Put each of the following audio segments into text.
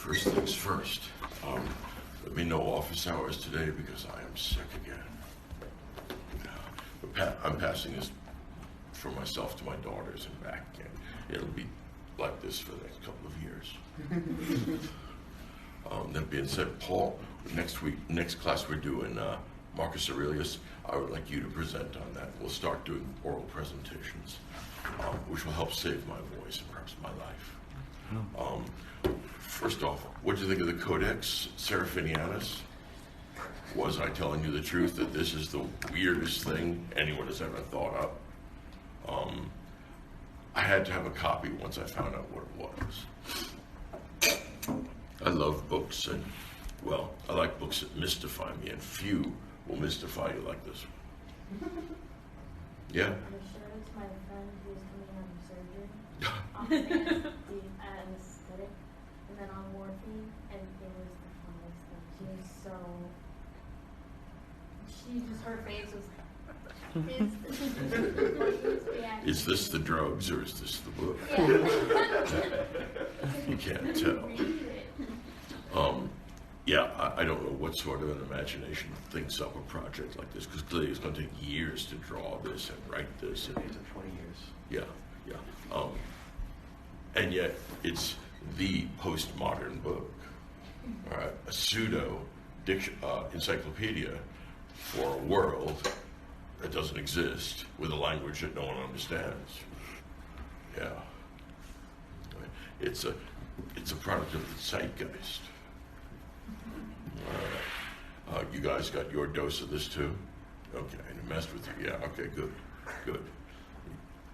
First things first. Let me know office hours today because I am sick again. I'm passing this from myself to my daughters and back again. It'll be like this for the next couple of years. That being said, Paul, next class we're doing Marcus Aurelius. I would like you to present on that. We'll start doing oral presentations, which will help save my voice and perhaps my life. First off, what do you think of the Codex Seraphinianus? Was I telling you the truth that this is the weirdest thing anyone has ever thought up? I had to have a copy once I found out what it was. I love books, and, well, I like books that mystify me, and few will mystify you like this one. Yeah? I'm sure it's my friend who's coming out of surgery. The anesthetic, and then on morphine, and it was the funniest thing. Her face was Is this the drugs or is this the book? Yeah. You can't tell. Yeah, I don't know what sort of an imagination thinks up a project like this, because clearly it's going to take years to draw this and write this. It took 20 years. Yeah. And yet it's the postmodern book. All right, a pseudo encyclopedia for a world that doesn't exist with a language that no one understands. Yeah. It's a product of the zeitgeist. All right. You guys got your dose of this too? Okay, and it messed with you. Yeah, okay, good.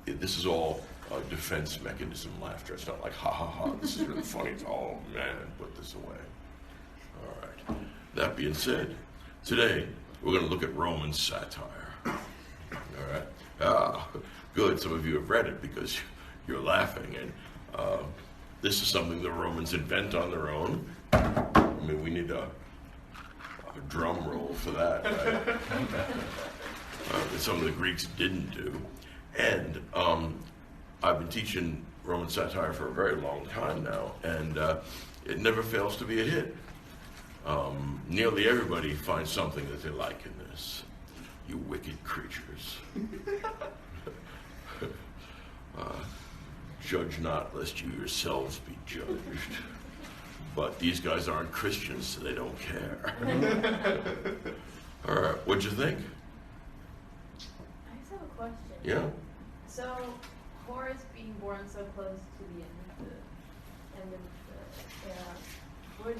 This is all defense mechanism laughter. It's not like, ha ha ha, this is really funny. It's, oh man, put this away. All right. That being said, today we're going to look at Roman satire. All right. Good. Some of you have read it because you're laughing, and this is something the Romans invent on their own. I mean, we need a drum roll for that, right? That some of the Greeks didn't do. And I've been teaching Roman satire for a very long time now, and it never fails to be a hit. Nearly everybody finds something that they like in this. You wicked creatures. Judge not, lest you yourselves be judged. But these guys aren't Christians, so they don't care. All right, what'd you think? I just have a question. Yeah? So, Horace being born so close to the end of the era, would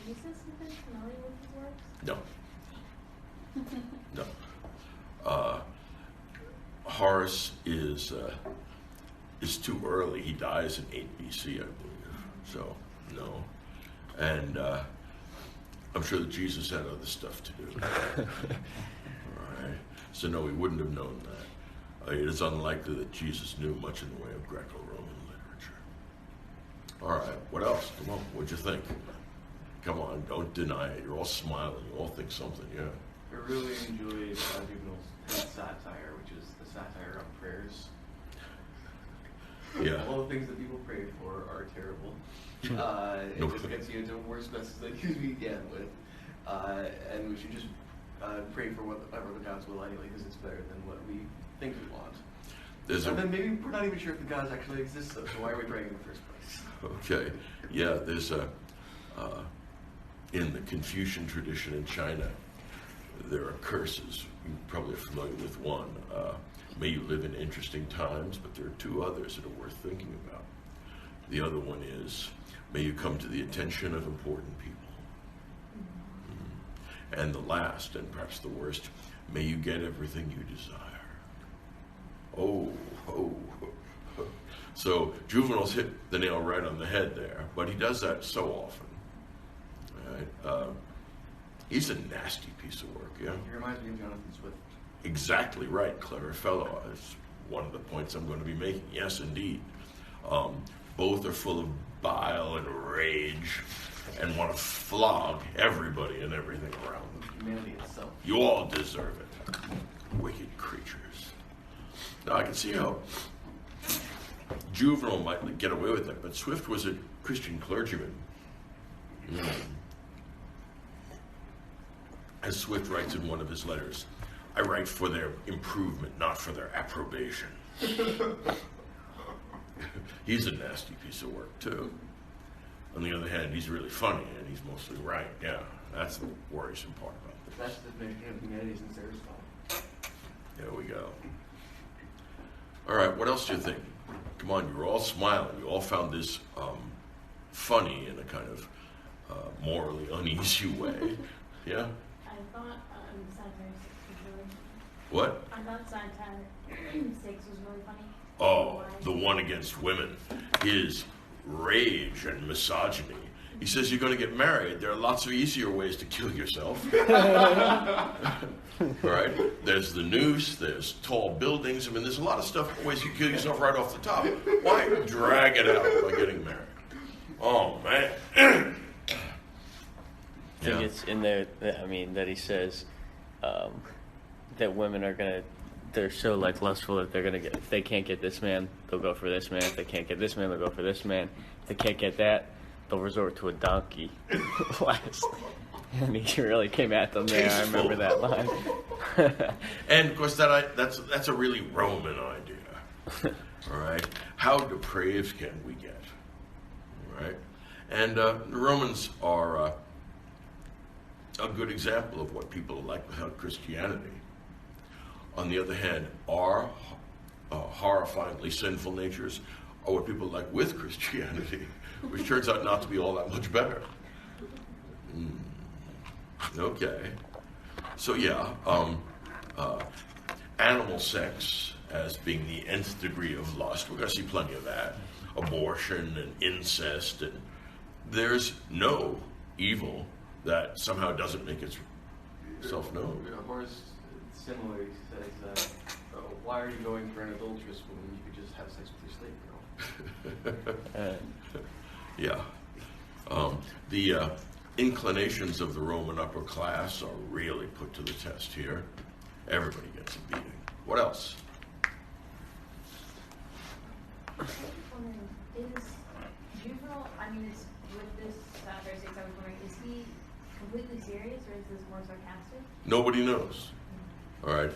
Jesus have been familiar with his works? No. No. Horace is too early. He dies in 8 BC, I believe. So, no. And I'm sure that Jesus had other stuff to do. All right. So, no, he wouldn't have known that. It is unlikely that Jesus knew much in the way of Greco-Roman literature. All right. What else? Come on. What'd you think? Come on. Don't deny it. You're all smiling. You all think something. Yeah. I really enjoyed Juvenal's satire, which is the satire on prayers. Yeah. All the things that people pray for are terrible. It just gets you into worse messes than you began with. And we should just pray for whatever the gods will anyway, because it's better than what we think we want. And then maybe we're not even sure if the gods actually exist, though, so why are we praying in the first place? Okay. Yeah, there's in the Confucian tradition in China, there are curses. You probably are familiar with one. May you live in interesting times, but there are two others that are worth thinking about. The other one is, may you come to the attention of important people. And the last, and perhaps the worst, may you get everything you desire. Oh. So Juvenal's hit the nail right on the head there, but he does that so often. Right? He's a nasty piece of work, yeah? He reminds me of Jonathan Swift. Exactly right, clever fellow. That's one of the points I'm going to be making. Yes, indeed. Both are full of bile and rage and want to flog everybody and everything around them. Humanity itself. You all deserve it. Wicked creatures. Now, I can see how Juvenal might get away with it, but Swift was a Christian clergyman. As Swift writes in one of his letters, I write for their improvement, not for their approbation. He's a nasty piece of work, too. On the other hand, he's really funny, and he's mostly right. Yeah, that's the worrisome part about this. That's the definition of humanities and Aristotle. There we go. All right, what else do you think? Come on, you're all smiling. You all found this funny in a kind of morally uneasy way. Yeah? I thought Satire 6 was really funny. What? I thought Satire 6 was really funny. Oh, the one against women. His rage and misogyny. He says you're going to get married. There are lots of easier ways to kill yourself. Right? There's the noose. There's tall buildings. I mean, there's a lot of stuff, ways you kill yourself right off the top. Why drag it out by getting married? Oh, man. I think it's in there, I mean, that he says that women are going to, they're so like lustful that they're going to get, if they can't get this man, they'll go for this man. If they can't get this man, they'll go for this man. If they can't get that, they'll resort to a donkey. And he really came at them there. I remember that line. And of course, that's a really Roman idea. All right, how depraved can we get? All right, and the Romans are a good example of what people are like without Christianity. On the other hand, our horrifyingly sinful natures are what people like with Christianity, which turns out not to be all that much better. Okay. So yeah, animal sex as being the nth degree of lust. We're going to see plenty of that. Abortion and incest, and there's no evil that somehow doesn't make itself known. Horace similarly says, why are you going for an adulterous woman? You could just have sex with your slave girl. Yeah. The inclinations of the Roman upper class are really put to the test here. Everybody gets a beating. What else? I was wondering, is Juvenal, I mean, it's with this Satire 6, I was wondering, is he completely serious or is this more sarcastic? Nobody knows. All right.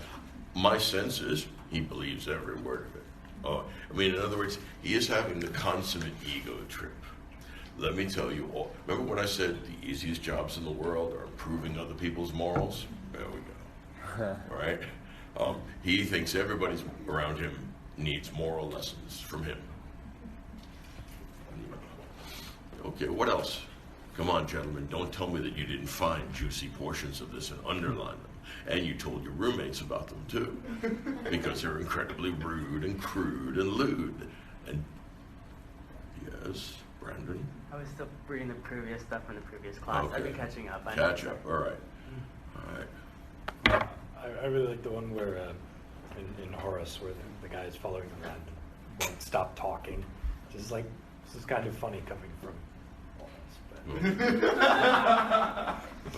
My sense is he believes every word of it. I mean, in other words, he is having the consummate ego trip. Let me tell you all. Remember when I said the easiest jobs in the world are improving other people's morals? There we go. All right. He thinks everybody around him needs moral lessons from him. Okay, what else? Come on, gentlemen, don't tell me that you didn't find juicy portions of this and underline them. And you told your roommates about them, too. Because they're incredibly rude and crude and lewd. And, yes, Brandon? I was still reading the previous stuff in the previous class. Okay. I've been catching up. Catch up, all right. All right. I really like the one where in Horace where the guy is following him around and won't stop talking. Just like, this is kind of funny coming from Horace.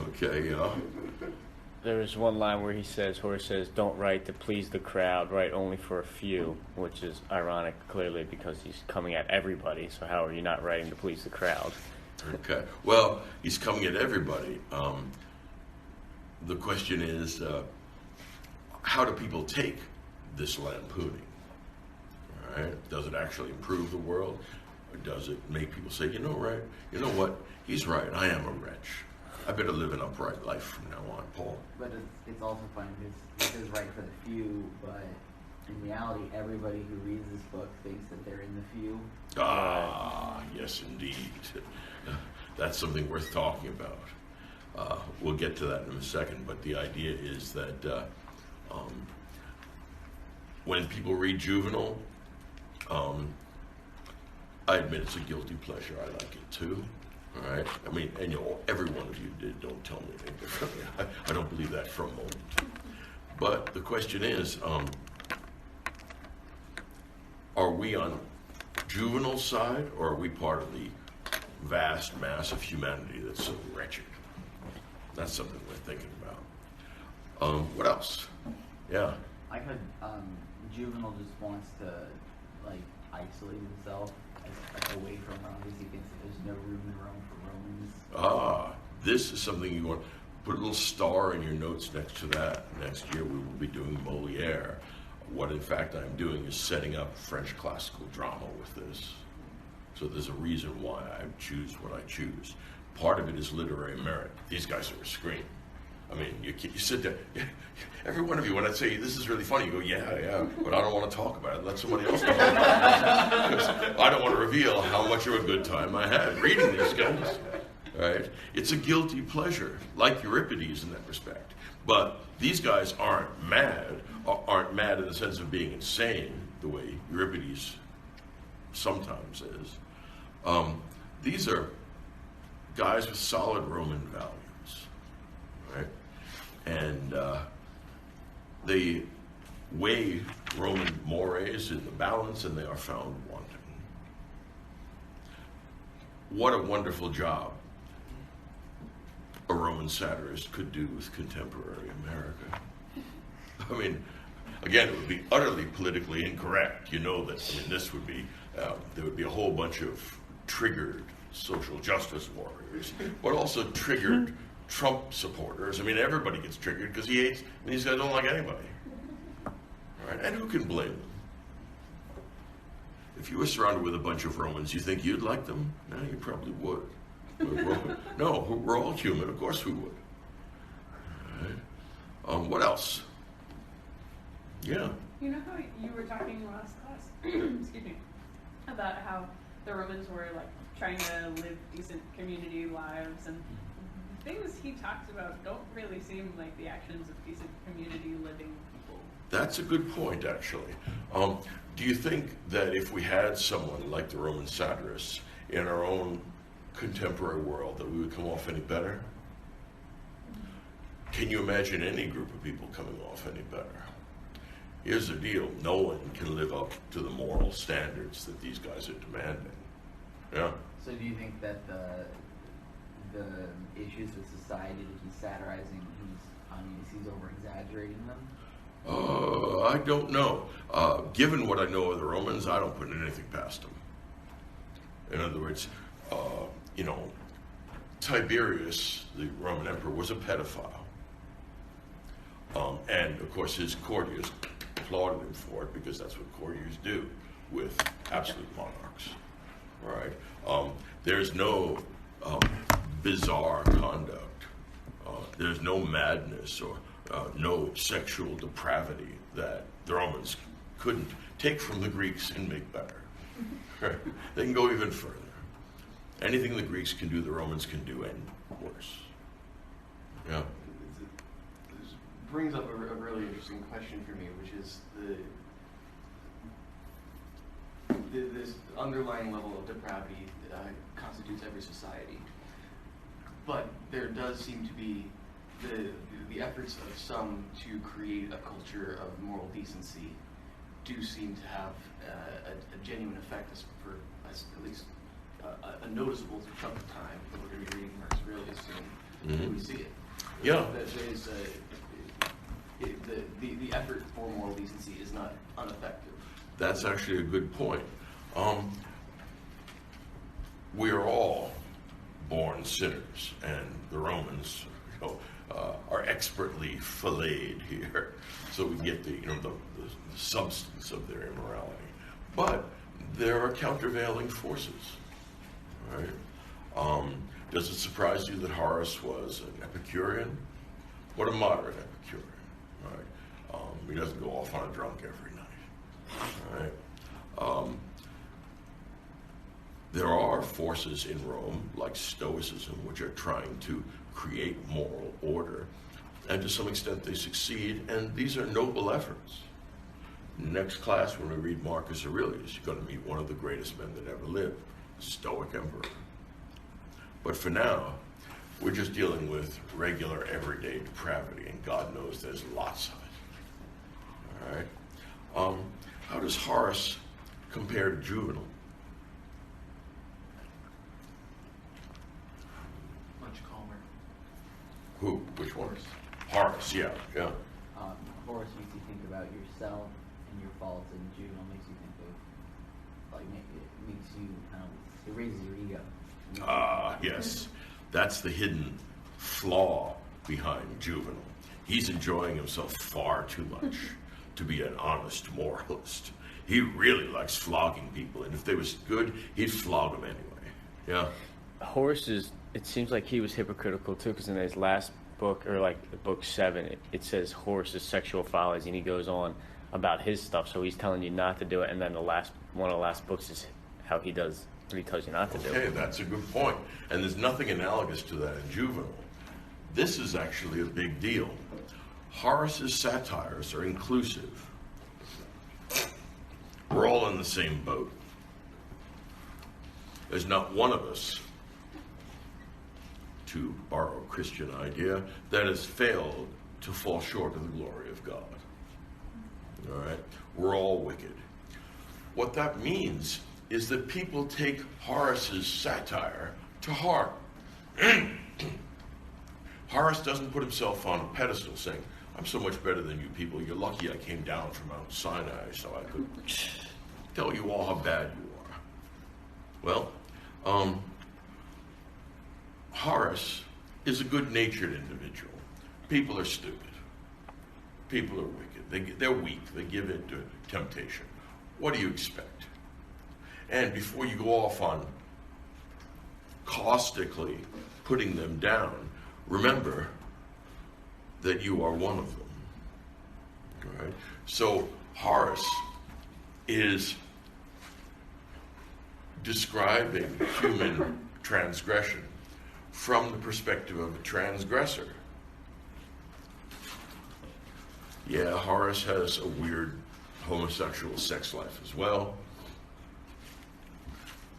Okay, yeah. There is one line where Horace says, don't write to please the crowd, write only for a few, which is ironic, clearly, because he's coming at everybody, so how are you not writing to please the crowd? Okay. Well, he's coming at everybody. The question is, how do people take this lampooning? All right? Does it actually improve the world? Or does it make people say, you know what? He's right. I am a wretch. I better live an upright life from now on, Paul. But it's also funny because it is right for the few, but in reality, everybody who reads this book thinks that they're in the few. Ah, yes, indeed. That's something worth talking about. We'll get to that in a second, but the idea is that when people read Juvenal, I admit it's a guilty pleasure. I like it too. All right. I mean, and every one of you did. Don't tell me anything differently. I don't believe that for a moment. But the question is, are we on Juvenal's side, or are we part of the vast mass of humanity that's so wretched? That's something we're thinking about. What else? Yeah. I could, Juvenal just wants to, like, isolate himself away from Rome because he thinks that there's no room in Rome for Romans. Ah, this is something you want. Put a little star in your notes next to that. Next year we will be doing Moliere. What in fact I'm doing is setting up French classical drama with this. So there's a reason why I choose what I choose. Part of it is literary merit. These guys are a scream. I mean, you sit there, every one of you, when I say, this is really funny, you go, yeah, but I don't want to talk about it. Let somebody else talk about it. Because I don't want to reveal how much of a good time I had reading these guys. Right? It's a guilty pleasure, like Euripides in that respect. But these guys aren't mad in the sense of being insane, the way Euripides sometimes is. These are guys with solid Roman values, right? And they weigh Roman mores in the balance, and they are found wanting. What a wonderful job a Roman satirist could do with contemporary America. I mean, again, it would be utterly politically incorrect. You know that. I mean, this would be, there would be a whole bunch of triggered social justice warriors, but also triggered Trump supporters. I mean, everybody gets triggered because he hates, I mean, these guys don't like anybody. Right? And who can blame them? If you were surrounded with a bunch of Romans, you think you'd like them? No, you probably would. We're all human. Of course we would. All right. What else? Yeah. You know how you were talking last class, excuse me, about how the Romans were like trying to live decent community lives, and things he talks about don't really seem like the actions of decent community living people. That's a good point, actually. Do you think that if we had someone like the Roman satirists in our own contemporary world, that we would come off any better? Can you imagine any group of people coming off any better? Here's the deal. No one can live up to the moral standards that these guys are demanding. Yeah? So do you think that the issues of society that he's satirizing, he's over-exaggerating them? I don't know. Given what I know of the Romans, I don't put anything past them. In other words, Tiberius, the Roman emperor, was a pedophile. And of course his courtiers applauded him for it, because that's what courtiers do with absolute monarchs. Right? There's no bizarre conduct. There's no madness or no sexual depravity that the Romans couldn't take from the Greeks and make better. Right? They can go even further. Anything the Greeks can do, the Romans can do, and worse. Yeah. This brings up a really interesting question for me, which is this underlying level of depravity constitutes every society. But there does seem to be the efforts of some to create a culture of moral decency do seem to have a genuine effect for at least a noticeable chunk of time. We're going to be reading Marx really soon. Mm-hmm. We see it. Yeah. There's the effort for moral decency is not ineffective. That's actually a good point. We are all born sinners, and the Romans, are expertly filleted here, so we get the substance of their immorality. But there are countervailing forces, right? Does it surprise you that Horace was an Epicurean? What a moderate Epicurean, right? He doesn't go off on a drunk every night, right? There are forces in Rome, like Stoicism, which are trying to create moral order, and to some extent they succeed, and these are noble efforts. Next class, when we read Marcus Aurelius, you're going to meet one of the greatest men that ever lived, the Stoic emperor. But for now, we're just dealing with regular, everyday depravity, and God knows there's lots of it. All right? How does Horace compare to Juvenal? Much calmer. Who? Which one? Horace, yeah. Horace makes you think about yourself and your faults, and Juvenal makes you think like it makes you kind of, it raises your ego. Ah, yes. That's the hidden flaw behind Juvenal. He's enjoying himself far too much to be an honest moralist. He really likes flogging people, and if they was good, he'd flog them anyway. Yeah. Horace is, it seems like he was hypocritical too, because in his last book, or like book 7, it says Horace's sexual follies, and he goes on about his stuff, so he's telling you not to do it, and then one of the last books is how he does what he tells you not to do. Okay, that's a good point. And there's nothing analogous to that in Juvenal. This is actually a big deal. Horace's satires are inclusive. We're all in the same boat. There's not one of us, to borrow a Christian idea, that has failed to fall short of the glory of God. All right? We're all wicked. What that means is that people take Horace's satire to heart. Horace doesn't put himself on a pedestal saying, I'm so much better than you people. You're lucky I came down from Mount Sinai so I could tell you all how bad you are. Well, Horace is a good-natured individual. People are stupid. People are wicked. They're weak. They give in to temptation. What do you expect? And before you go off on caustically putting them down, remember that you are one of them. All right? So Horace is describing human transgression from the perspective of a transgressor. Yeah, Horace has a weird homosexual sex life as well.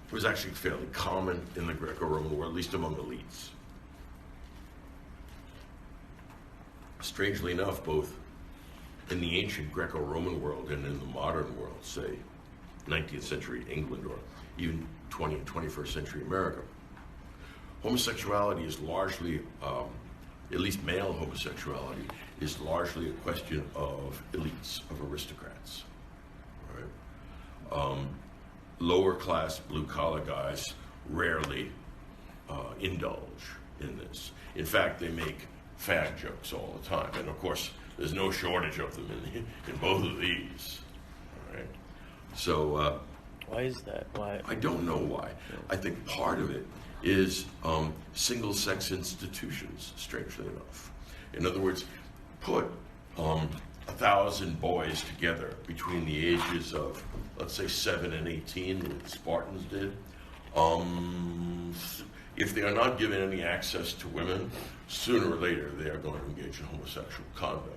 It was actually fairly common in the Greco-Roman world, at least among elites. Strangely enough, both in the ancient Greco-Roman world and in the modern world, say 19th century England or even 20th and 21st century America, homosexuality is largely, at least male homosexuality, is largely a question of elites, of aristocrats. Right? Lower class blue collar guys rarely indulge in this. In fact, they make fag jokes all the time, and of course there's no shortage of them in both of these. All right? So why is that? Why? I don't know why. I think part of it is single-sex institutions, strangely enough. In other words, put 1,000 boys together between the ages of, let's say, 7 and 18, what the Spartans did. If they are not given any access to women, sooner or later they are going to engage in homosexual conduct.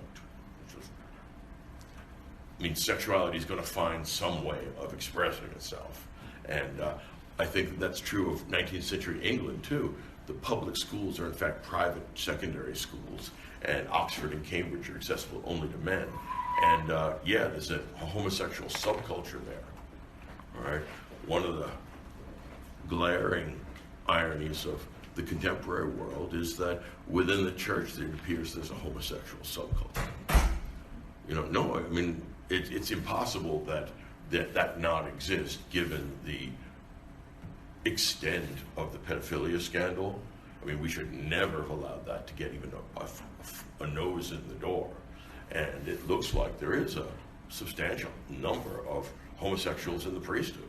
I mean, sexuality is going to find some way of expressing itself. And I think that's true of 19th century England, too. The public schools are, in fact, private secondary schools, and Oxford and Cambridge are accessible only to men. And, yeah, there's a homosexual subculture there. All right? One of the glaring ironies of the contemporary world is that within the church, it appears there's a homosexual subculture. You know, no, I mean, it's impossible that not exist given the extent of the pedophilia scandal. I mean, we should never have allowed that to get even a nose in the door. And it looks like there is a substantial number of homosexuals in the priesthood,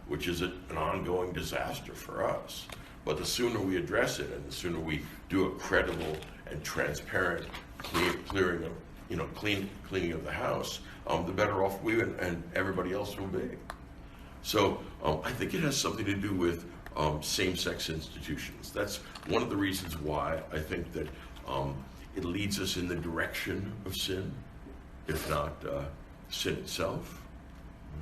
which is an ongoing disaster for us. But the sooner we address it, and the sooner we do a credible and transparent cleaning of the house, the better off we and everybody else will be. So I think it has something to do with same-sex institutions. That's one of the reasons why I think that it leads us in the direction of sin, if not sin itself.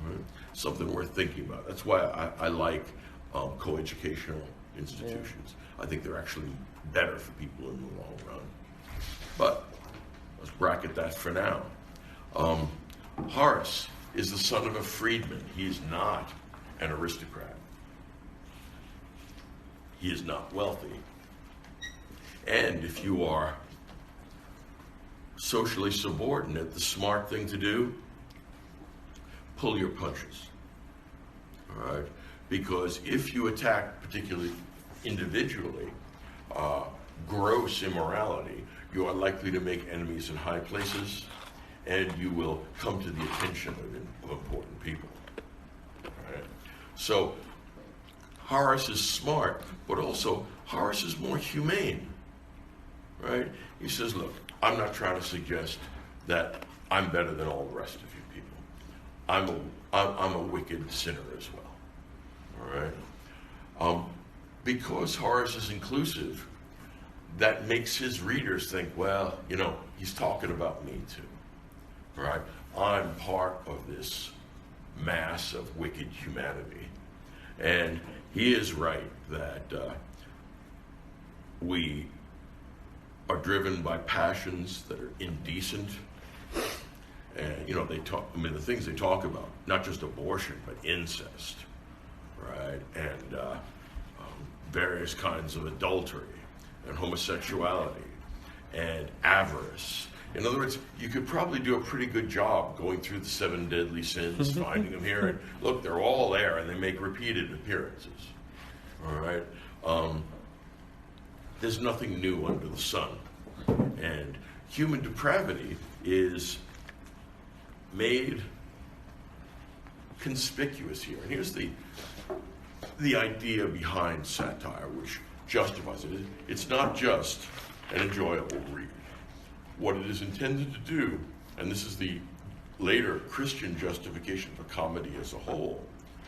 Mm-hmm. Something worth thinking about. That's why I like coeducational institutions. Yeah. I think they're actually better for people in the long run. But let's bracket that for now. Horace is the son of a freedman. He is not an aristocrat. He is not wealthy. And if you are socially subordinate, the smart thing to do, pull your punches. all right? Because if you attack particularly individually gross immorality, you are likely to make enemies in high places, and you will come to the attention of important people. All right? So Horace is smart, but also Horace is more humane. Right? He says, look, I'm not trying to suggest that I'm better than all the rest of you people. I'm a wicked sinner as well. All right? Because Horace is inclusive, that makes his readers think, well, you know, he's talking about me too. Right? I'm part of this mass of wicked humanity. And he is right that we are driven by passions that are indecent. And, you know, they talk, I mean, the things they talk about, not just abortion, but incest, right? And various kinds of adultery and homosexuality and avarice. In other words, you could probably do a pretty good job going through the 7 deadly sins, finding them here, and look, they're all there, and they make repeated appearances. All right? There's nothing new under the sun. And human depravity is made conspicuous here. And here's the idea behind satire, which justifies it. It's not just an enjoyable read. What it is intended to do, and this is the later Christian justification for comedy as a whole,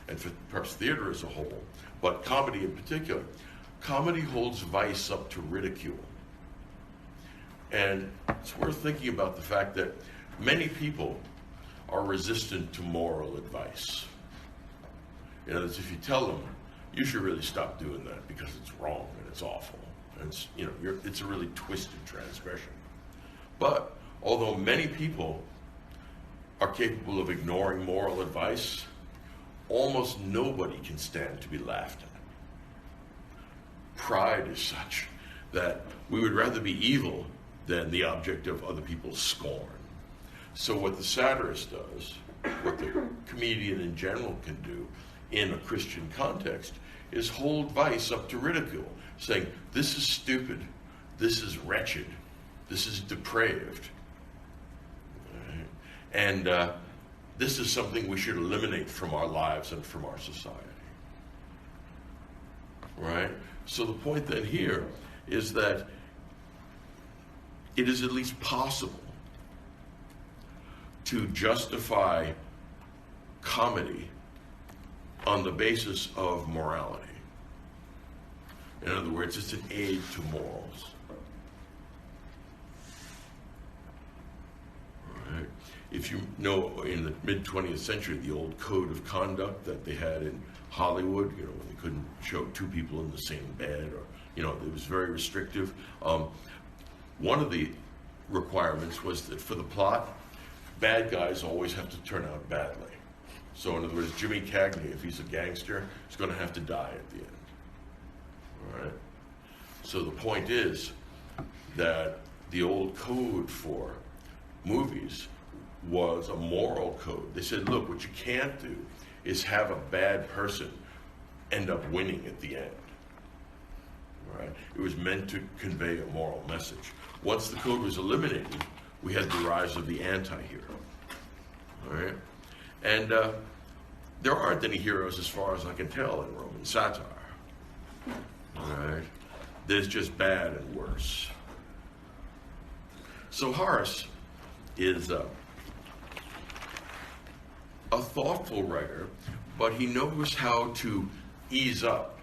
and for perhaps theater as a whole, but comedy in particular, comedy holds vice up to ridicule. And it's worth thinking about the fact that many people are resistant to moral advice. In other words, if you tell them, you should really stop doing that because it's wrong and it's awful, and it's, you know, it's a really twisted transgression. But although many people are capable of ignoring moral advice, almost nobody can stand to be laughed at. Pride is such that we would rather be evil than the object of other people's scorn. So what the satirist does, what the comedian in general can do in a Christian context, is hold vice up to ridicule, saying, this is stupid, this is wretched, this is depraved. Right? And this is something we should eliminate from our lives and from our society. Right? So the point then here is that it is at least possible to justify comedy on the basis of morality. In other words, it's an aid to morals. Right. If you know, in the mid-20th century, the old code of conduct that they had in Hollywood, you know, when they couldn't show 2 people in the same bed, or, you know, it was very restrictive. One of the requirements was that for the plot, bad guys always have to turn out badly. So in other words, Jimmy Cagney, if he's a gangster, is going to have to die at the end. All right? So the point is that the old code for movies was a moral code. They said, look, what you can't do is have a bad person end up winning at the end. All right? It was meant to convey a moral message. Once the code was eliminated, we had the rise of the anti-hero. All right? And there aren't any heroes, as far as I can tell, in Roman satire. All right? There's just bad and worse. So Horace is a thoughtful writer, but he knows how to ease up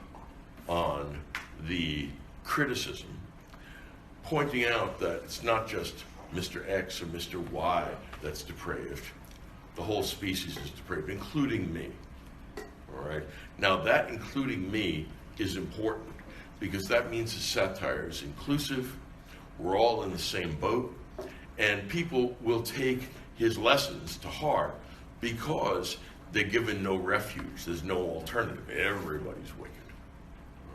on the criticism, pointing out that it's not just Mr. X or Mr. Y that's depraved. The whole species is depraved, including me. All right? Now, that including me is important because that means the satire is inclusive, we're all in the same boat, and people will take his lessons to heart because they're given no refuge. There's no alternative. Everybody's wicked.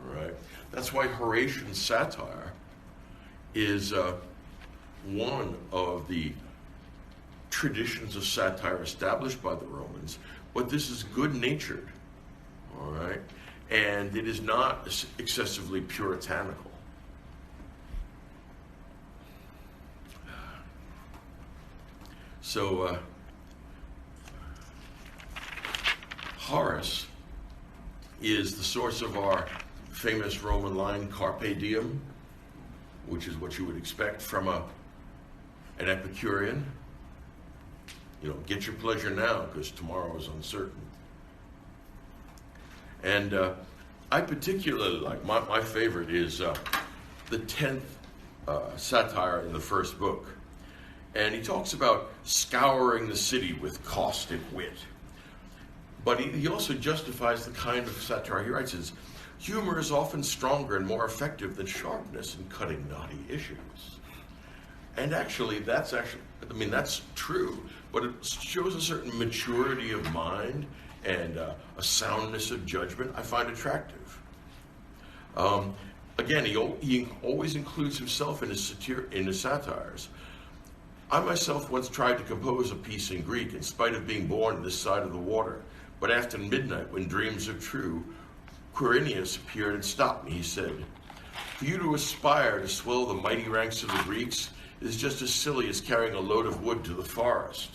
All right? That's why Horatian satire is one of the traditions of satire established by the Romans, but this is good-natured. all right? And it is not excessively puritanical. So, Horace is the source of our famous Roman line, carpe diem, which is what you would expect from an Epicurean. You know, get your pleasure now, because tomorrow is uncertain. And I particularly like, my favorite is the 10th satire in the first book. And he talks about scouring the city with caustic wit. But he also justifies the kind of satire he writes is, humor is often stronger and more effective than sharpness in cutting knotty issues. And actually, that's true, but it shows a certain maturity of mind and a soundness of judgment I find attractive. Again, he always includes himself in his satires. I myself once tried to compose a piece in Greek in spite of being born this side of the water, but after midnight, when dreams are true, Quirinius appeared and stopped me. He said, "For you to aspire to swell the mighty ranks of the Greeks is just as silly as carrying a load of wood to the forest."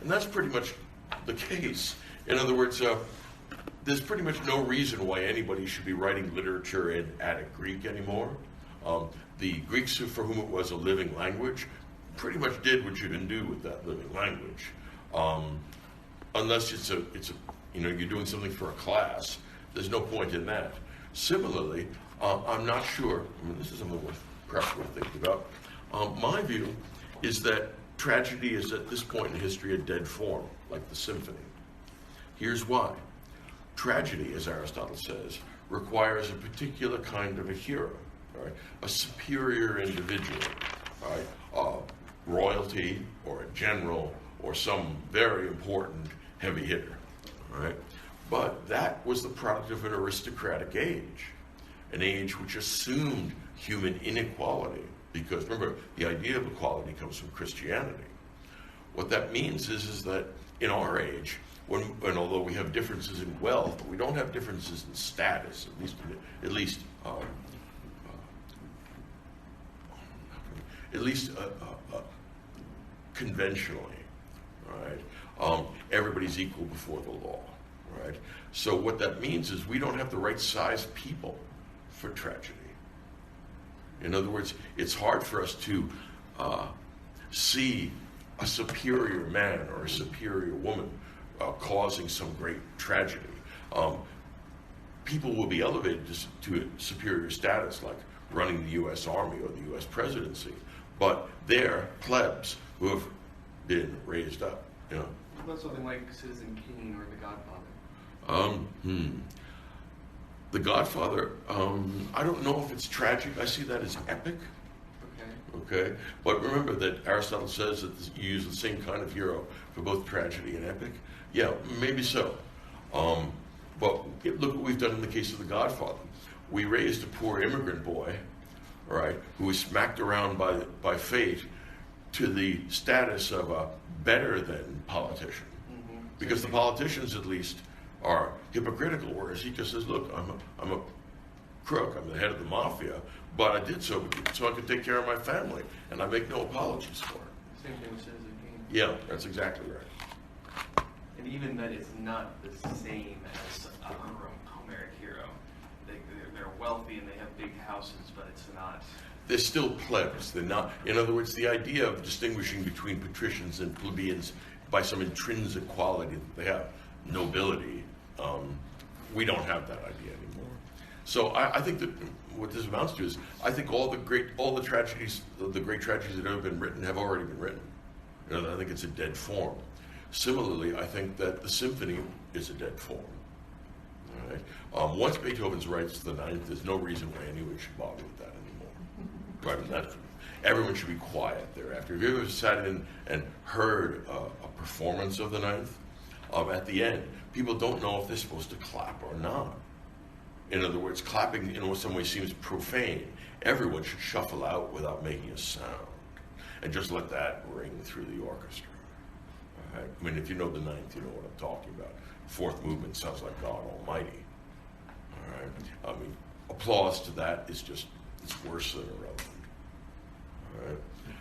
And that's pretty much the case. In other words, there's pretty much no reason why anybody should be writing literature in Attic Greek anymore. The Greeks for whom it was a living language pretty much did what you can do with that living language, unless it's you're doing something for a class. There's no point in that. Similarly, I'm not sure. This is something perhaps worth thinking about. My view is that tragedy is at this point in history a dead form, like the symphony. Here's why. Tragedy, as Aristotle says, requires a particular kind of a hero, right? A superior individual, right? Royalty or a general or some very important heavy hitter, right? But that was the product of an aristocratic age, an age which assumed human inequality, because remember, the idea of equality comes from Christianity. What that means is that in our age, and although we have differences in wealth, we don't have differences in status, at least conventionally, right? Everybody's equal before the law, right? So what that means is we don't have the right size people for tragedy. In other words, it's hard for us to see a superior man or a superior woman causing some great tragedy. People will be elevated to a superior status, like running the U.S. Army or the U.S. presidency, but they're plebs who have been raised up. You know. What about something like Citizen Kane or The Godfather? The Godfather, I don't know if it's tragic. I see that as epic. Okay, but remember that Aristotle says that you use the same kind of hero for both tragedy and epic. Yeah, maybe so. But look what we've done in the case of The Godfather. We raised a poor immigrant boy, all right, who was smacked around by fate to the status of a better than politician. Mm-hmm. Because the politicians, at least, are hypocritical, whereas he just says, look, I'm a crook, I'm the head of the mafia, but I did so I could take care of my family, and I make no apologies for it. Same thing with Citizen Kane. Yeah, that's exactly right. And even that it's not the same as a Homeric hero. They're wealthy and they have big houses, but it's not. They're still plebs. They're not. In other words, the idea of distinguishing between patricians and plebeians by some intrinsic quality that they have, nobility, we don't have that idea anymore. So I think that what this amounts to is, I think all the great tragedies that have ever been written have already been written. You know, I think it's a dead form. Similarly, I think that the symphony is a dead form. All right? Once Beethoven's writes the Ninth, there's no reason why anyone should bother with that anymore. Right? Everyone should be quiet thereafter. Have you ever sat in and heard a performance of the Ninth? At the end, people don't know if they're supposed to clap or not. In other words, clapping in some way seems profane. Everyone should shuffle out without making a sound and just let that ring through the orchestra. Right? I mean, if you know the Ninth, you know what I'm talking about. Fourth movement sounds like God Almighty. I mean, applause to that is just, it's worse than irrelevant. All right?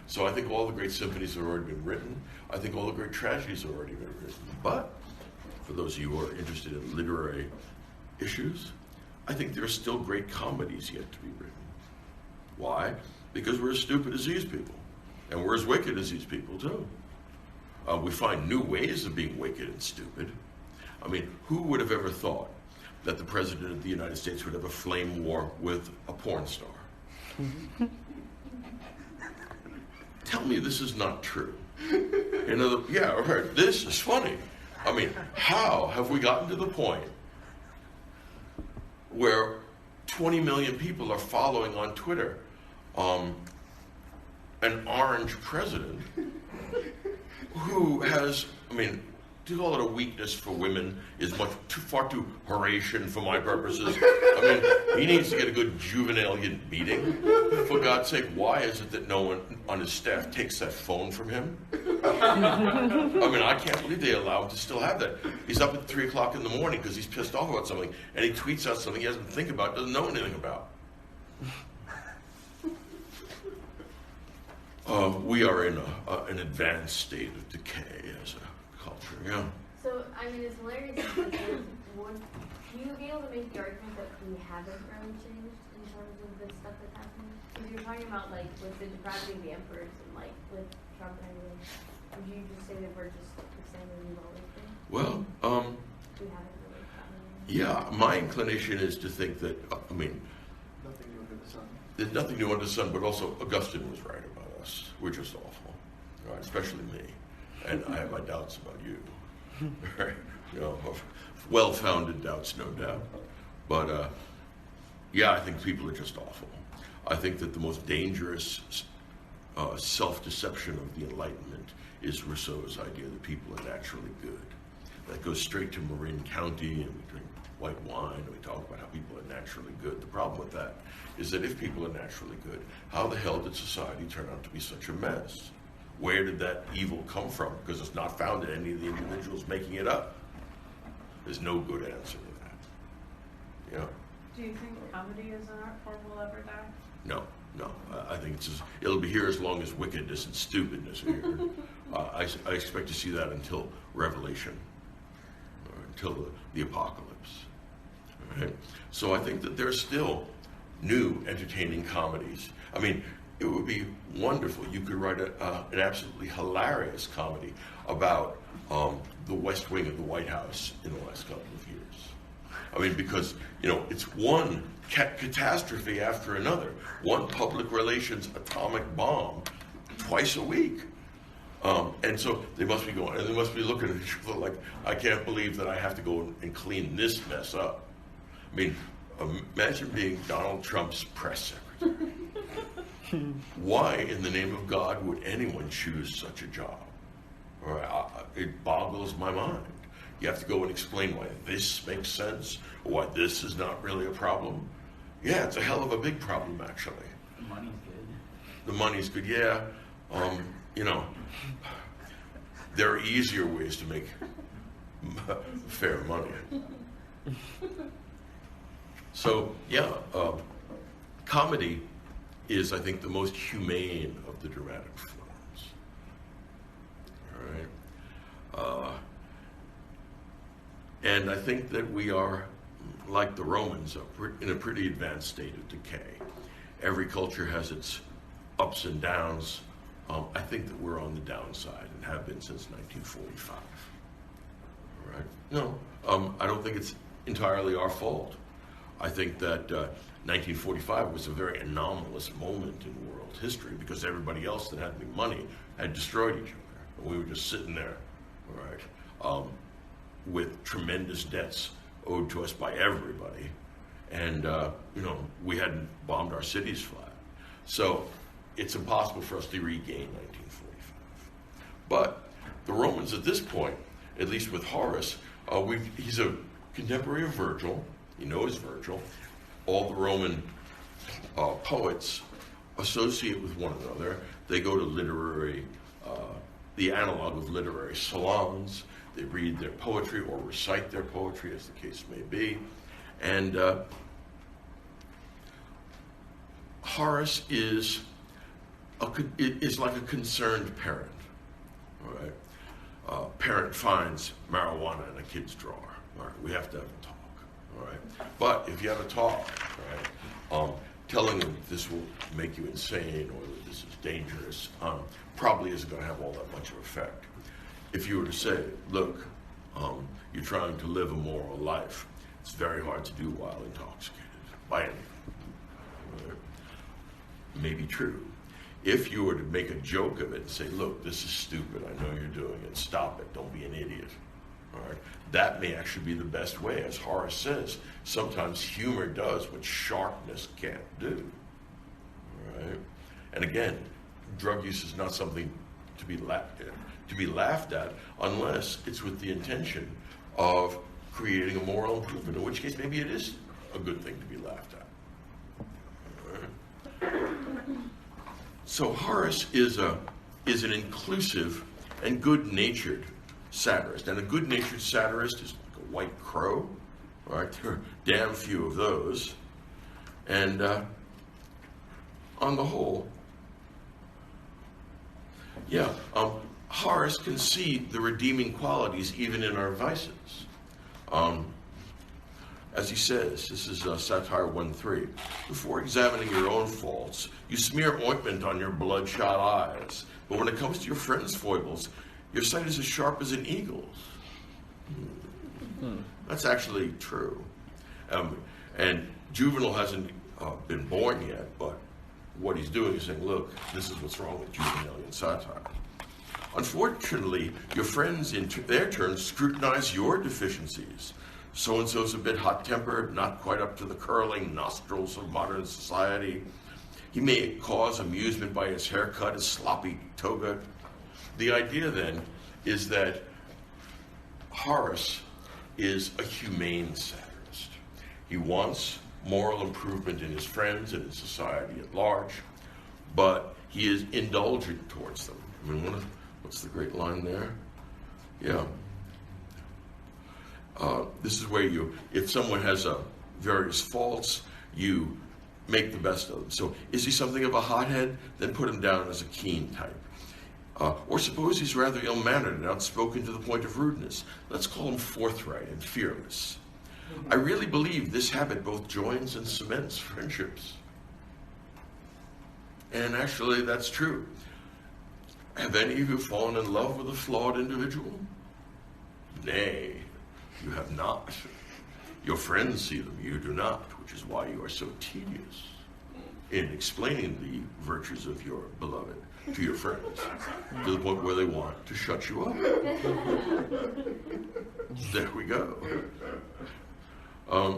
So I think all the great symphonies have already been written. I think all the great tragedies have already been written. But for those of you who are interested in literary issues, I think there are still great comedies yet to be written. Why? Because we're as stupid as these people. And we're as wicked as these people, too. We find new ways of being wicked and stupid. I mean, who would have ever thought that the President of the United States would have a flame war with a porn star? Tell me this is not true. Yeah, I heard, this is funny. I mean, how have we gotten to the point where 20 million people are following on Twitter an orange president who has, I mean, to call it a weakness for women is far too Horatian for my purposes. I mean, he needs to get a good Juvenal beating. For God's sake, why is it that no one on his staff takes that phone from him? I mean, I can't believe they allow him to still have that. He's up at 3 o'clock in the morning because he's pissed off about something, and he tweets out something he doesn't think about, doesn't know anything about. We are in an advanced state of decay as a culture, yeah. So, I mean, it's hilarious because can you be able to make the argument that we haven't really changed in terms of the stuff that's happening? Because you're talking about, like, with the depravity of the emperors and, like, with Trump and everything. Would you just say that we're just the same as we've always been? Well, We haven't really gotten yeah, my inclination is to think that, I mean, Nothing new under the sun. there's nothing new under the sun, but also Augustine was right about us. We're just awful, right? Especially me. And I have my doubts about you. Right? You know, well-founded doubts, no doubt. But yeah, I think people are just awful. I think that the most dangerous self-deception of the Enlightenment is Rousseau's idea that people are naturally good. That goes straight to Marin County, and we drink white wine, and we talk about how people are naturally good. The problem with that is that if people are naturally good, how the hell did society turn out to be such a mess? Where did that evil come from? Because it's not found in any of the individuals making it up. There's no good answer to that. Yeah. Do you think comedy as an art form will ever die? No. I think it'll be here as long as wickedness and stupidness are here. I expect to see that until Revelation, or until the apocalypse. All right? So I think that there's still new entertaining comedies. I mean, it would be wonderful. You could write an absolutely hilarious comedy about the West Wing of the White House in the last couple of years. I mean, because, you know, it's one catastrophe after another. One public relations atomic bomb twice a week. And so they must be going, and they must be looking at each other like, I can't believe that I have to go and clean this mess up. I mean, imagine being Donald Trump's press secretary. Why, in the name of God, would anyone choose such a job? It boggles my mind. You have to go and explain why this makes sense, or why this is not really a problem. Yeah, it's a hell of a big problem, actually. The money's good. The money's good, yeah. You know, there are easier ways to make fair money. So, yeah, comedy is, I think, the most humane of the dramatic forms. All right? And I think that we are, like the Romans, in a pretty advanced state of decay. Every culture has its ups and downs. I think that we're on the downside and have been since 1945. All right? No, I don't think it's entirely our fault. I think that 1945 was a very anomalous moment in world history because everybody else that had any money had destroyed each other. And we were just sitting there, all right, with tremendous debts owed to us by everybody. And, you know, we hadn't bombed our cities flat. So it's impossible for us to regain 1945. But the Romans at this point, at least with Horace, he's a contemporary of Virgil. He knows Virgil. All the Roman poets associate with one another. They go to literary, the analog of literary salons. They read their poetry or recite their poetry, as the case may be. And Horace is like a concerned parent. All right, parent finds marijuana in a kid's drawer. All right, we have to have a talk. All right, but if you have a talk, all right, telling them this will make you insane or that this is dangerous probably isn't going to have all that much of effect. If you were to say, look, you're trying to live a moral life, it's very hard to do while intoxicated by anything. Right? May be true. If you were to make a joke of it and say, look, this is stupid, I know you're doing it, stop it, don't be an idiot. All right? That may actually be the best way. As Horace says, sometimes humor does what sharpness can't do. All right? And again, drug use is not something to be laughed at unless it's with the intention of creating a moral improvement, in which case maybe it is a good thing to be laughed at. All right? So Horace is an inclusive and good-natured satirist. And a good-natured satirist is like a white crow. All right? There are damn few of those. And on the whole, yeah, Horace can see the redeeming qualities even in our vices. As he says, this is Satire 1:3, before examining your own faults, you smear ointment on your bloodshot eyes. But when it comes to your friend's foibles, your sight is as sharp as an eagle's. That's actually true. And Juvenal hasn't been born yet, but what he's doing is saying, look, this is what's wrong with Juvenalian satire. Unfortunately, your friends in their turn scrutinize your deficiencies. So-and-so's a bit hot-tempered, not quite up to the curling nostrils of modern society. He may cause amusement by his haircut, his sloppy toga. The idea then is that Horace is a humane satirist. He wants moral improvement in his friends and in society at large, but he is indulgent towards them. I mean, what's the great line there? Yeah. This is where if someone has various faults, you make the best of them. So is he something of a hothead? Then put him down as a keen type. Or suppose he's rather ill-mannered and outspoken to the point of rudeness. Let's call him forthright and fearless. I really believe this habit both joins and cements friendships. And actually, that's true. Have any of you fallen in love with a flawed individual? Nay, you have not. Your friends see them, you do not, which is why you are so tedious in explaining the virtues of your beloved to your friends, to the point where they want to shut you up. There we go.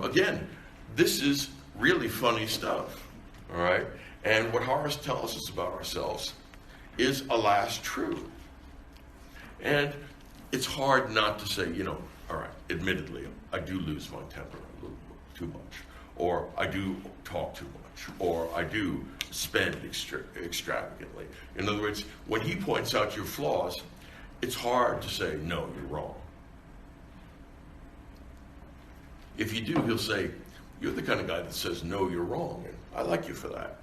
Again, this is really funny stuff, all right? And what Horace tells us about ourselves is, alas, true. And it's hard not to say, all right, admittedly, I do lose my temper a little too much, or I do talk too much, or I do spend extravagantly. In other words, when he points out your flaws, it's hard to say, no, you're wrong. If you do, he'll say, you're the kind of guy that says, no, you're wrong, and I like you for that.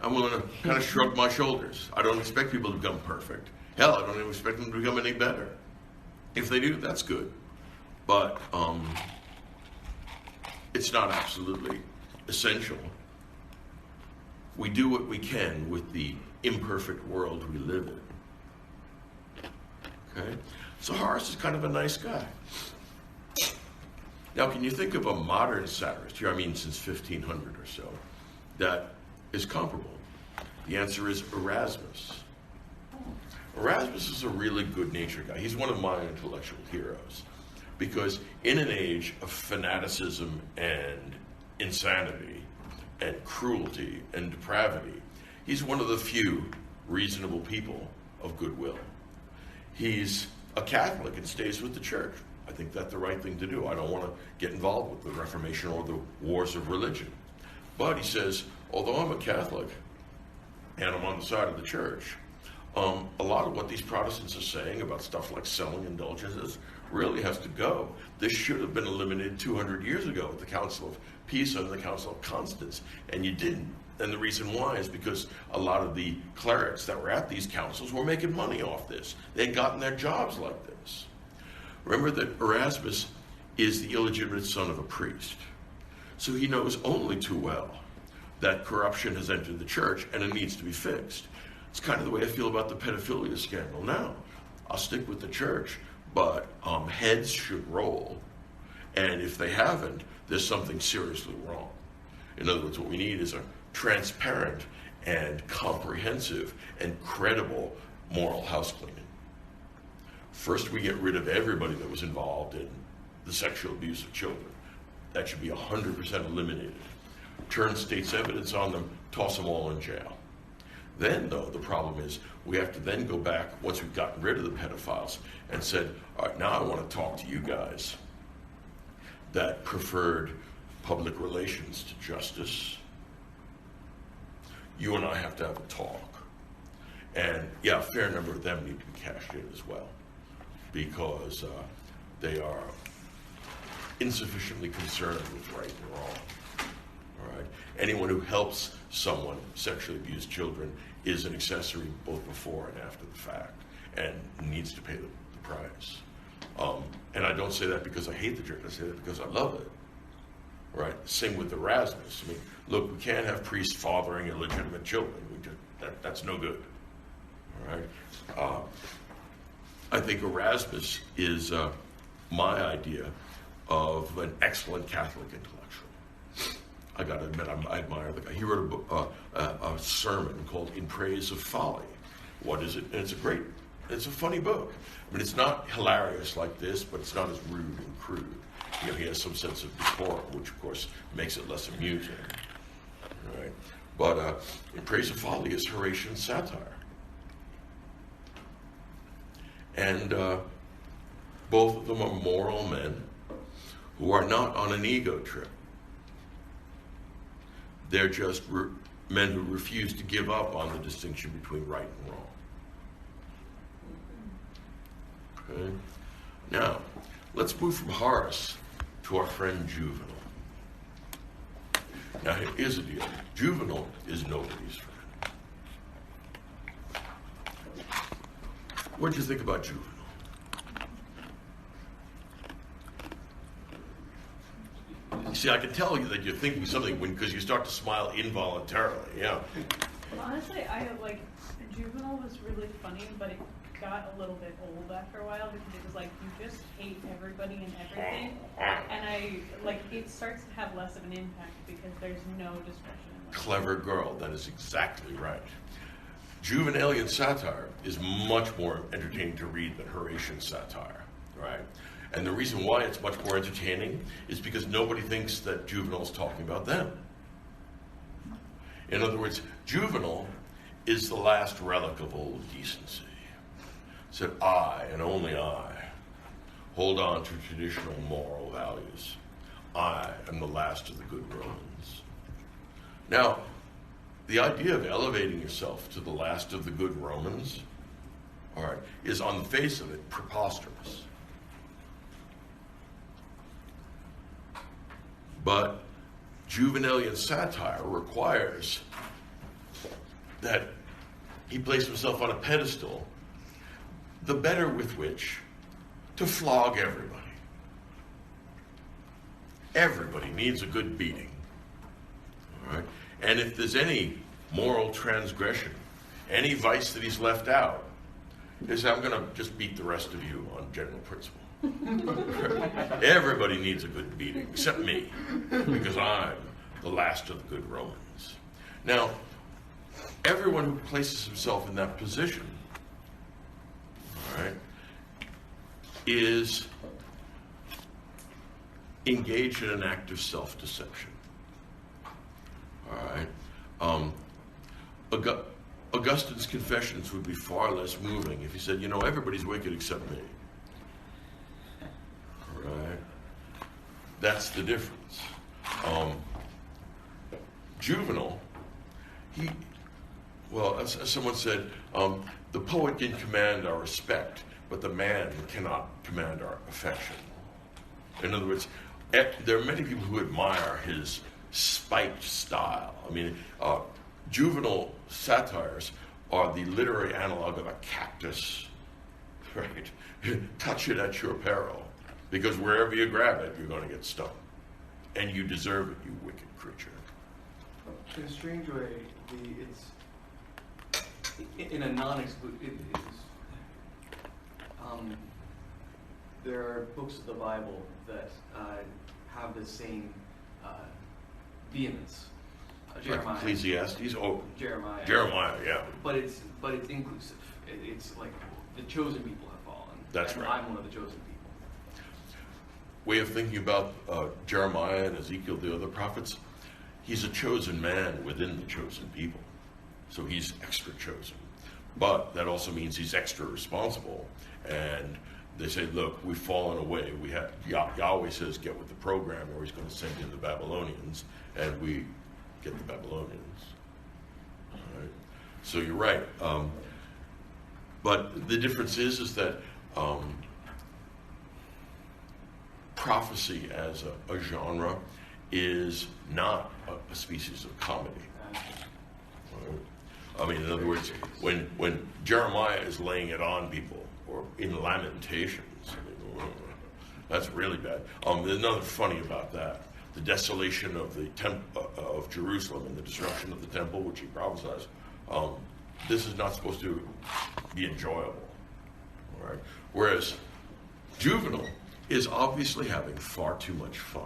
I'm willing to kind of shrug my shoulders. I don't expect people to become perfect. Hell, I don't even expect them to become any better. If they do, that's good. But it's not absolutely essential. We do what we can with the imperfect world we live in. Okay? So Horace is kind of a nice guy. Now, can you think of a modern satirist here, I mean since 1500 or so, that is comparable? The answer is Erasmus. Erasmus is a really good-natured guy. He's one of my intellectual heroes because in an age of fanaticism and insanity and cruelty and depravity, he's one of the few reasonable people of goodwill. He's a Catholic and stays with the church. I think that's the right thing to do. I don't want to get involved with the Reformation or the wars of religion. But he says, although I'm a Catholic and I'm on the side of the church, a lot of what these Protestants are saying about stuff like selling indulgences really has to go. This should have been eliminated 200 years ago at the Council of Peace under the Council of Constance, and you didn't. And the reason why is because a lot of the clerics that were at these councils were making money off this. They had gotten their jobs like this. Remember that Erasmus is the illegitimate son of a priest. So he knows only too well that corruption has entered the church and it needs to be fixed. It's kind of the way I feel about the pedophilia scandal now. I'll stick with the church, but heads should roll. And if they haven't, there's something seriously wrong. In other words, what we need is a transparent and comprehensive and credible moral house cleaning. First, we get rid of everybody that was involved in the sexual abuse of children. That should be 100% eliminated. Turn state's evidence on them, toss them all in jail. Then, though, the problem is we have to then go back, once we've gotten rid of the pedophiles, and said, all right, now I want to talk to you guys that preferred public relations to justice. You and I have to have a talk. And yeah, a fair number of them need to be cashed in as well, because they are insufficiently concerned with right and wrong. All right? Anyone who helps someone sexually abuse children is an accessory both before and after the fact, and needs to pay the price. And I don't say that because I hate the church. I say that because I love it. Right? Same with Erasmus. I mean, look, we can't have priests fathering illegitimate children. That's no good. All right? I think Erasmus is my idea of an excellent Catholic intellectual. I got to admit, I admire the guy. He wrote a book, a sermon called "In Praise of Folly." What is it? And it's a funny book. I mean, it's not hilarious like this, but it's not as rude and crude. You know, he has some sense of decorum, which of course makes it less amusing. Right? But "In Praise of Folly" is Horatian satire. And both of them are moral men who are not on an ego trip. They're just men who refuse to give up on the distinction between right and wrong. Okay? Now, let's move from Horace to our friend Juvenal. Now, here's the deal. Juvenal is nobody's friend. What did you think about Juvenal? You see, I can tell you that you're thinking something because you start to smile involuntarily. Yeah. Honestly, Juvenal was really funny, but it got a little bit old after a while because it was like you just hate everybody and everything, and it starts to have less of an impact because there's no discretion in life. Clever girl. That is exactly right. Juvenalian satire is much more entertaining to read than Horatian satire, right? And the reason why it's much more entertaining is because nobody thinks that Juvenal's talking about them. In other words, Juvenal is the last relic of old decency. Said, I, and only I, hold on to traditional moral values. I am the last of the good Romans. Now, the idea of elevating yourself to the last of the good Romans, all right, is on the face of it preposterous. But Juvenalian satire requires that he place himself on a pedestal, the better with which to flog everybody. Everybody needs a good beating. All right? And if there's any moral transgression, any vice that he's left out, he says, I'm going to just beat the rest of you on general principle. Everybody needs a good beating, except me, because I'm the last of the good Romans. Now, everyone who places himself in that position, all right, is engaged in an act of self-deception. All right. Augustine's Confessions would be far less moving if he said, you know, everybody's wicked except me. All right. That's the difference. Juvenal, as someone said, the poet can command our respect, but the man cannot command our affection. In other words, there are many people who admire his spiked style. I mean, Juvenal satires are the literary analog of a cactus, right? Touch it at your peril, because wherever you grab it, you're going to get stung. And you deserve it, you wicked creature. In a strange way, in a non-exclusive, there are books of the Bible that have the same vehemence. Jeremiah. Like Ecclesiastes? Oh, Jeremiah, yeah. But it's inclusive. It's like the chosen people have fallen. That's and right. I'm one of the chosen people. Way of thinking about Jeremiah and Ezekiel, the other prophets, he's a chosen man within the chosen people. So he's extra chosen. But that also means he's extra responsible. And they say, look, we've fallen away. We have Yahweh says, get with the program, or he's going to send in the Babylonians, and we get the Babylonians. All right. So you're right. But the difference is that prophecy as a genre is not a species of comedy. Right? I mean, in other words, when Jeremiah is laying it on people, or in Lamentations, I mean, that's really bad. There's nothing funny about that. The desolation of the of Jerusalem and the destruction of the temple, which he prophesies, this is not supposed to be enjoyable. All right? Whereas Juvenal is obviously having far too much fun.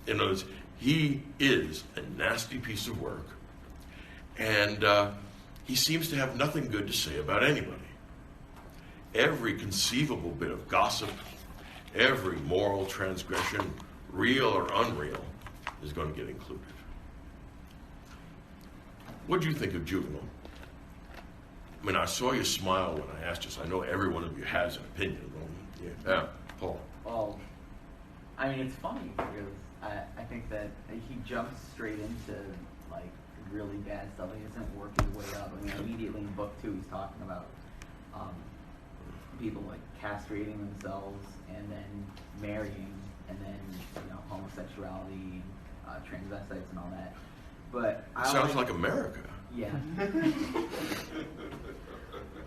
In other words, he is a nasty piece of work, and he seems to have nothing good to say about anybody. Every conceivable bit of gossip, every moral transgression, real or unreal, is going to get included. What do you think of Juvenal? I mean, I saw you smile when I asked you, so I know every one of you has an opinion. Yeah, Paul. Well, I mean, it's funny because I think that he jumps straight into like really bad stuff. He doesn't work his way up. I mean, immediately in book 2, he's talking about people like castrating themselves and then marrying, and then homosexuality, transvestites, and all that. But Sounds like America. Yeah.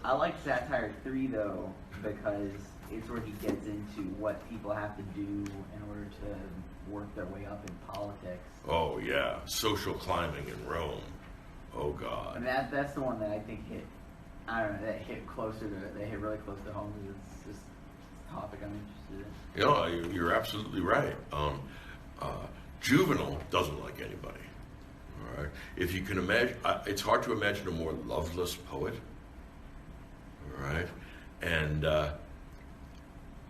I like Satire 3 though, because it's where he gets into what people have to do in order to work their way up in politics. Oh yeah, social climbing in Rome. Oh God. And that's the one that I think hit. I don't know, that hit really close to home. It's just a topic I'm interested in. You know, you're absolutely right. Juvenal doesn't like anybody. All right. If you can imagine, it's hard to imagine a more loveless poet. All right, and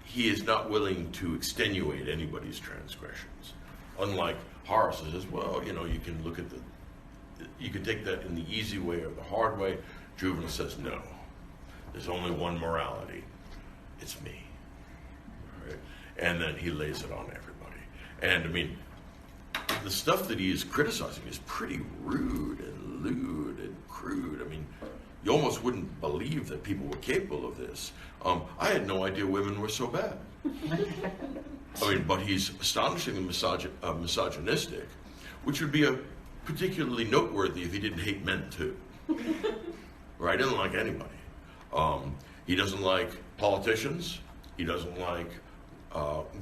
he is not willing to extenuate anybody's transgressions. Unlike Horace says, well, you can look at you can take that in the easy way or the hard way. Juvenal says, no, there's only one morality. It's me. All right? And then he lays it on everybody. And I mean, the stuff that he is criticizing is pretty rude and lewd and crude. I mean, you almost wouldn't believe that people were capable of this. I had no idea women were so bad. I mean, but he's astonishingly misogynistic, which would be particularly noteworthy if he didn't hate men too. Right? He doesn't like anybody. He doesn't like politicians. He doesn't like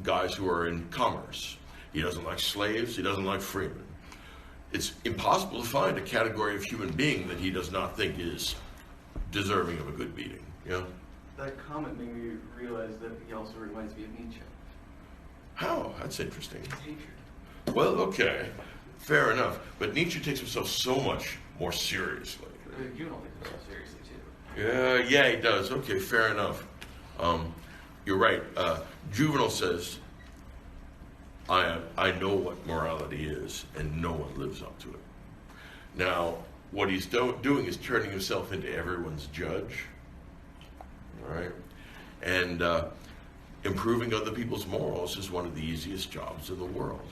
guys who are in commerce. He doesn't like slaves. He doesn't like freemen. It's impossible to find a category of human being that he does not think is deserving of a good beating. Yeah? That comment made me realize that he also reminds me of Nietzsche. How? That's interesting. Hatred. Well, okay. Fair enough. But Nietzsche takes himself so much more seriously. Juvenal takes himself seriously too. Yeah, he does. Okay, fair enough. You're right. Juvenal says, I know what morality is, and no one lives up to it. Now, what he's doing is turning himself into everyone's judge, all right? And improving other people's morals is one of the easiest jobs in the world.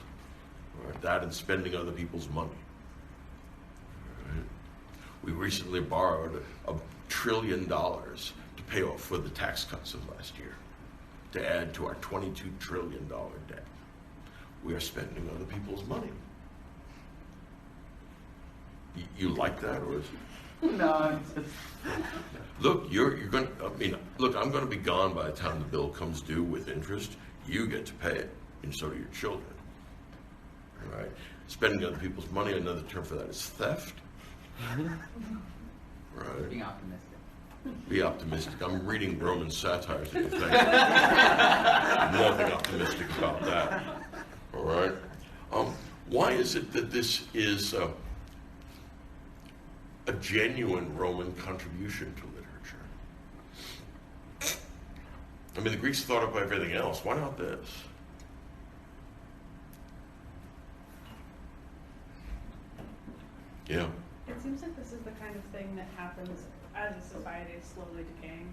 All right? That and spending other people's money. All right? We recently borrowed $1 trillion to payoff for the tax cuts of last year, to add to our $22 trillion debt. We are spending other people's money. You like that, or is it? No, it's just... Look, you're going to, I mean, look, I'm going to be gone by the time the bill comes due with interest. You get to pay it, and so do your children. All right? Spending other people's money, another term for that is theft. Right? Being optimistic. Be optimistic. I'm reading Roman satires. If you think. Nothing optimistic about that. All right? Why is it that this is a genuine Roman contribution to literature? I mean, the Greeks thought up everything else. Why not this? Yeah. It seems like this is the kind of thing that happens as a society is slowly decaying,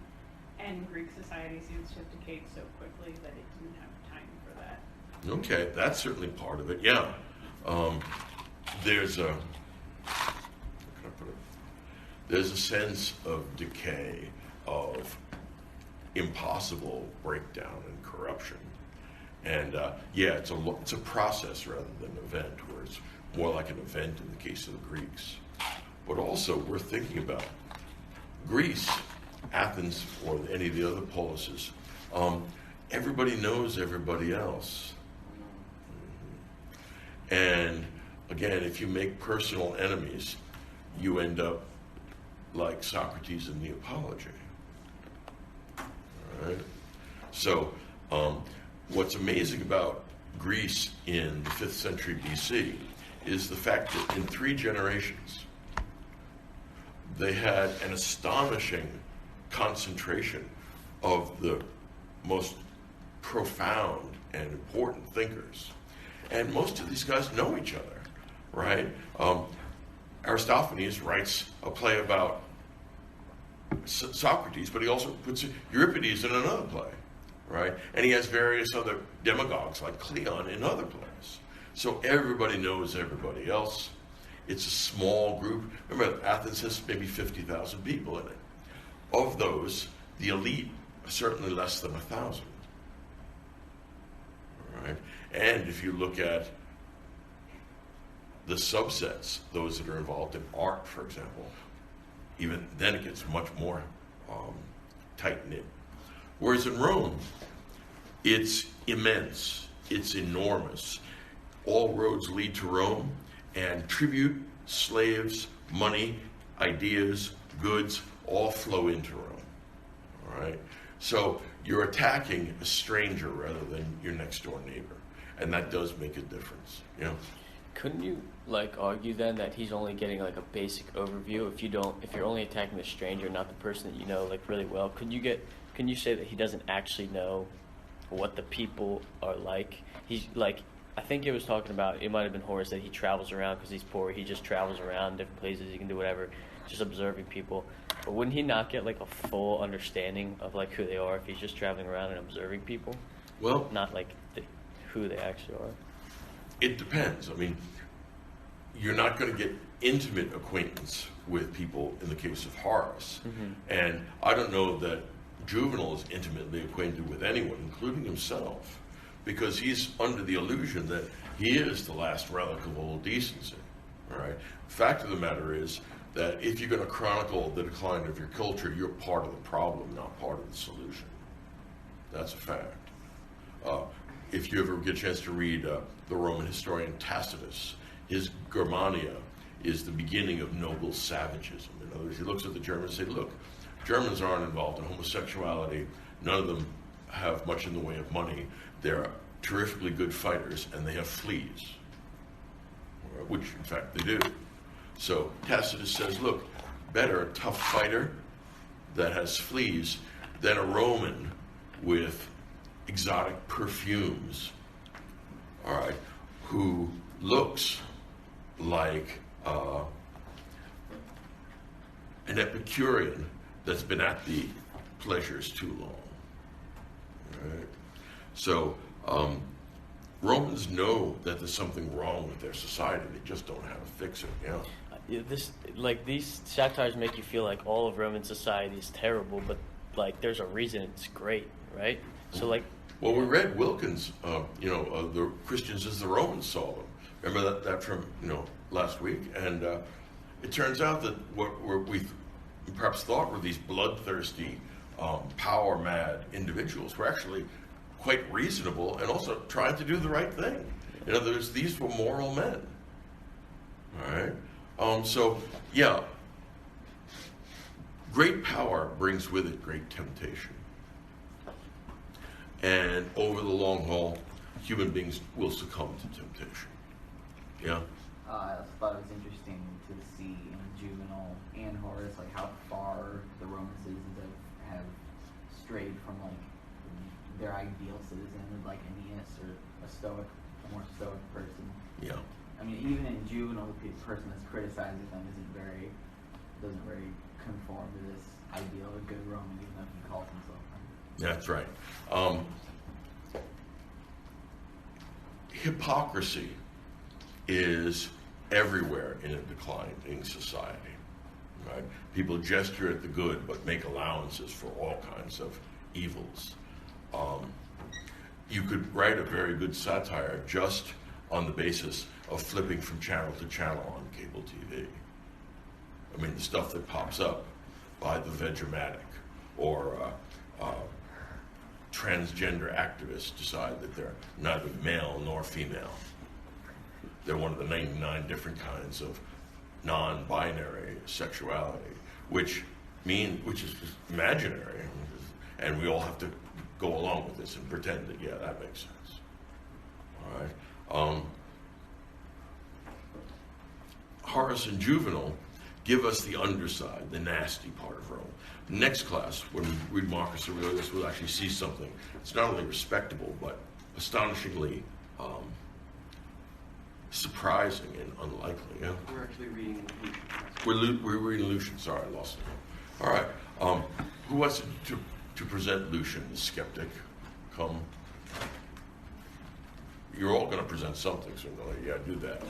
and Greek society seems to have decayed so quickly that it didn't have time for that. Okay, that's certainly part of it. Yeah. There's a, how can I put it? There's a sense of decay, of impossible breakdown and corruption. And yeah, it's a process rather than an event, where it's more like an event in the case of the Greeks. But also, we're thinking about Greece, Athens, or any of the other polises. Everybody knows everybody else. And again, if you make personal enemies, you end up like Socrates in the Apology. All right? So, what's amazing about Greece in the 5th century BC is the fact that in 3 generations, they had an astonishing concentration of the most profound and important thinkers. And most of these guys know each other, right? Aristophanes writes a play about Socrates, but he also puts Euripides in another play, right? And he has various other demagogues like Cleon in other plays. So everybody knows everybody else. It's a small group. Remember, Athens has maybe 50,000 people in it. Of those, the elite are certainly less than 1,000. All right? And if you look at the subsets, those that are involved in art, for example, even then it gets much more tight-knit. Whereas in Rome, it's immense, it's enormous. All roads lead to Rome, and tribute, slaves, money, ideas, goods, all flow into Rome. All right? So you're attacking a stranger rather than your next door neighbor. And that does make a difference, you know? Couldn't you like argue then that he's only getting like a basic overview if you're only attacking the stranger, not the person that you know like really well? Can you say that he doesn't actually know what the people are like? He's like, I think it was talking about, it might have been Horace, that he travels around because he's poor. He just travels around different places. He can do whatever, just observing people. But wouldn't he not get like a full understanding of like who they are if he's just traveling around and observing people? Well, Not like who they actually are. it depends. I mean, you're not going to get intimate acquaintance with people in the case of Horace. Mm-hmm. And I don't know that Juvenal is intimately acquainted with anyone, including himself, because he's under the illusion that he is the last relic of old decency. All right? The fact of the matter is that if you're going to chronicle the decline of your culture, you're part of the problem, not part of the solution. That's a fact. If you ever get a chance to read the Roman historian Tacitus, his Germania is the beginning of noble savagism. In other words, he looks at the Germans and says, look, Germans aren't involved in homosexuality. None of them have much in the way of money. They're terrifically good fighters, and they have fleas, which, in fact, they do. So Tacitus says, look, better a tough fighter that has fleas than a Roman with exotic perfumes, all right, who looks like an Epicurean that's been at the pleasures too long. All right? So Romans know that there's something wrong with their society. They just don't know how to fix it. Yeah. These satires make you feel like all of Roman society is terrible, but like there's a reason it's great, right? So like, Well, we read Wilkins, the Christians as the Romans saw them. Remember that from, last week? And it turns out that what we perhaps thought were these bloodthirsty, power-mad individuals were actually quite reasonable and also trying to do the right thing. In other words, these were moral men. All right? Great power brings with it great temptation. And over the long haul, human beings will succumb to temptation. Yeah? I also thought it was interesting to see in Juvenal and Horace, like how far the Roman citizens have strayed from like their ideal citizen, like Aeneas or a more stoic person. Yeah. I mean, even in Juvenal, the person that's criticizing them doesn't very conform to this ideal of a good Roman, even though he calls himself one. That's right. Hypocrisy is everywhere in a declining society. Right? People gesture at the good, but make allowances for all kinds of evils. You could write a very good satire just on the basis of flipping from channel to channel on cable TV. I mean, the stuff that pops up by the Vegematic or transgender activists decide that they're neither male nor female. They're one of the 99 different kinds of non-binary sexuality, which is just imaginary, and we all have to go along with this and pretend that, yeah, that makes sense. All right. Horace and Juvenal give us the underside, the nasty part of Rome. Next class, when we read Marcus Aurelius, we'll actually see something. It's not only respectable, but astonishingly surprising and unlikely. Yeah? We're actually reading We're Lucian. reading Lucian. Sorry, I lost it. All right. Who wants to present Lucian, the skeptic? Come. You're all going to present something, so do that.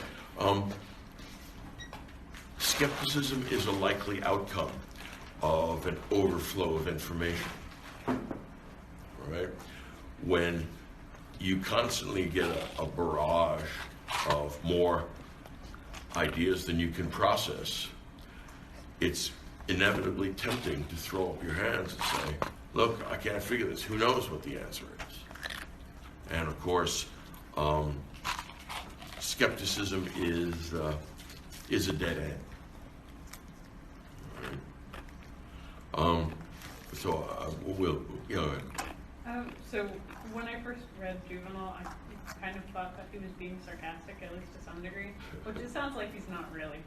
Skepticism is a likely outcome of an overflow of information. All right? When you constantly get a barrage of more ideas than you can process, it's inevitably tempting to throw up your hands and say, look, I can't figure this. Who knows what the answer is? And of course, skepticism is a dead end. So when I first read Juvenal, I kind of thought that he was being sarcastic, at least to some degree, which it sounds like he's not really.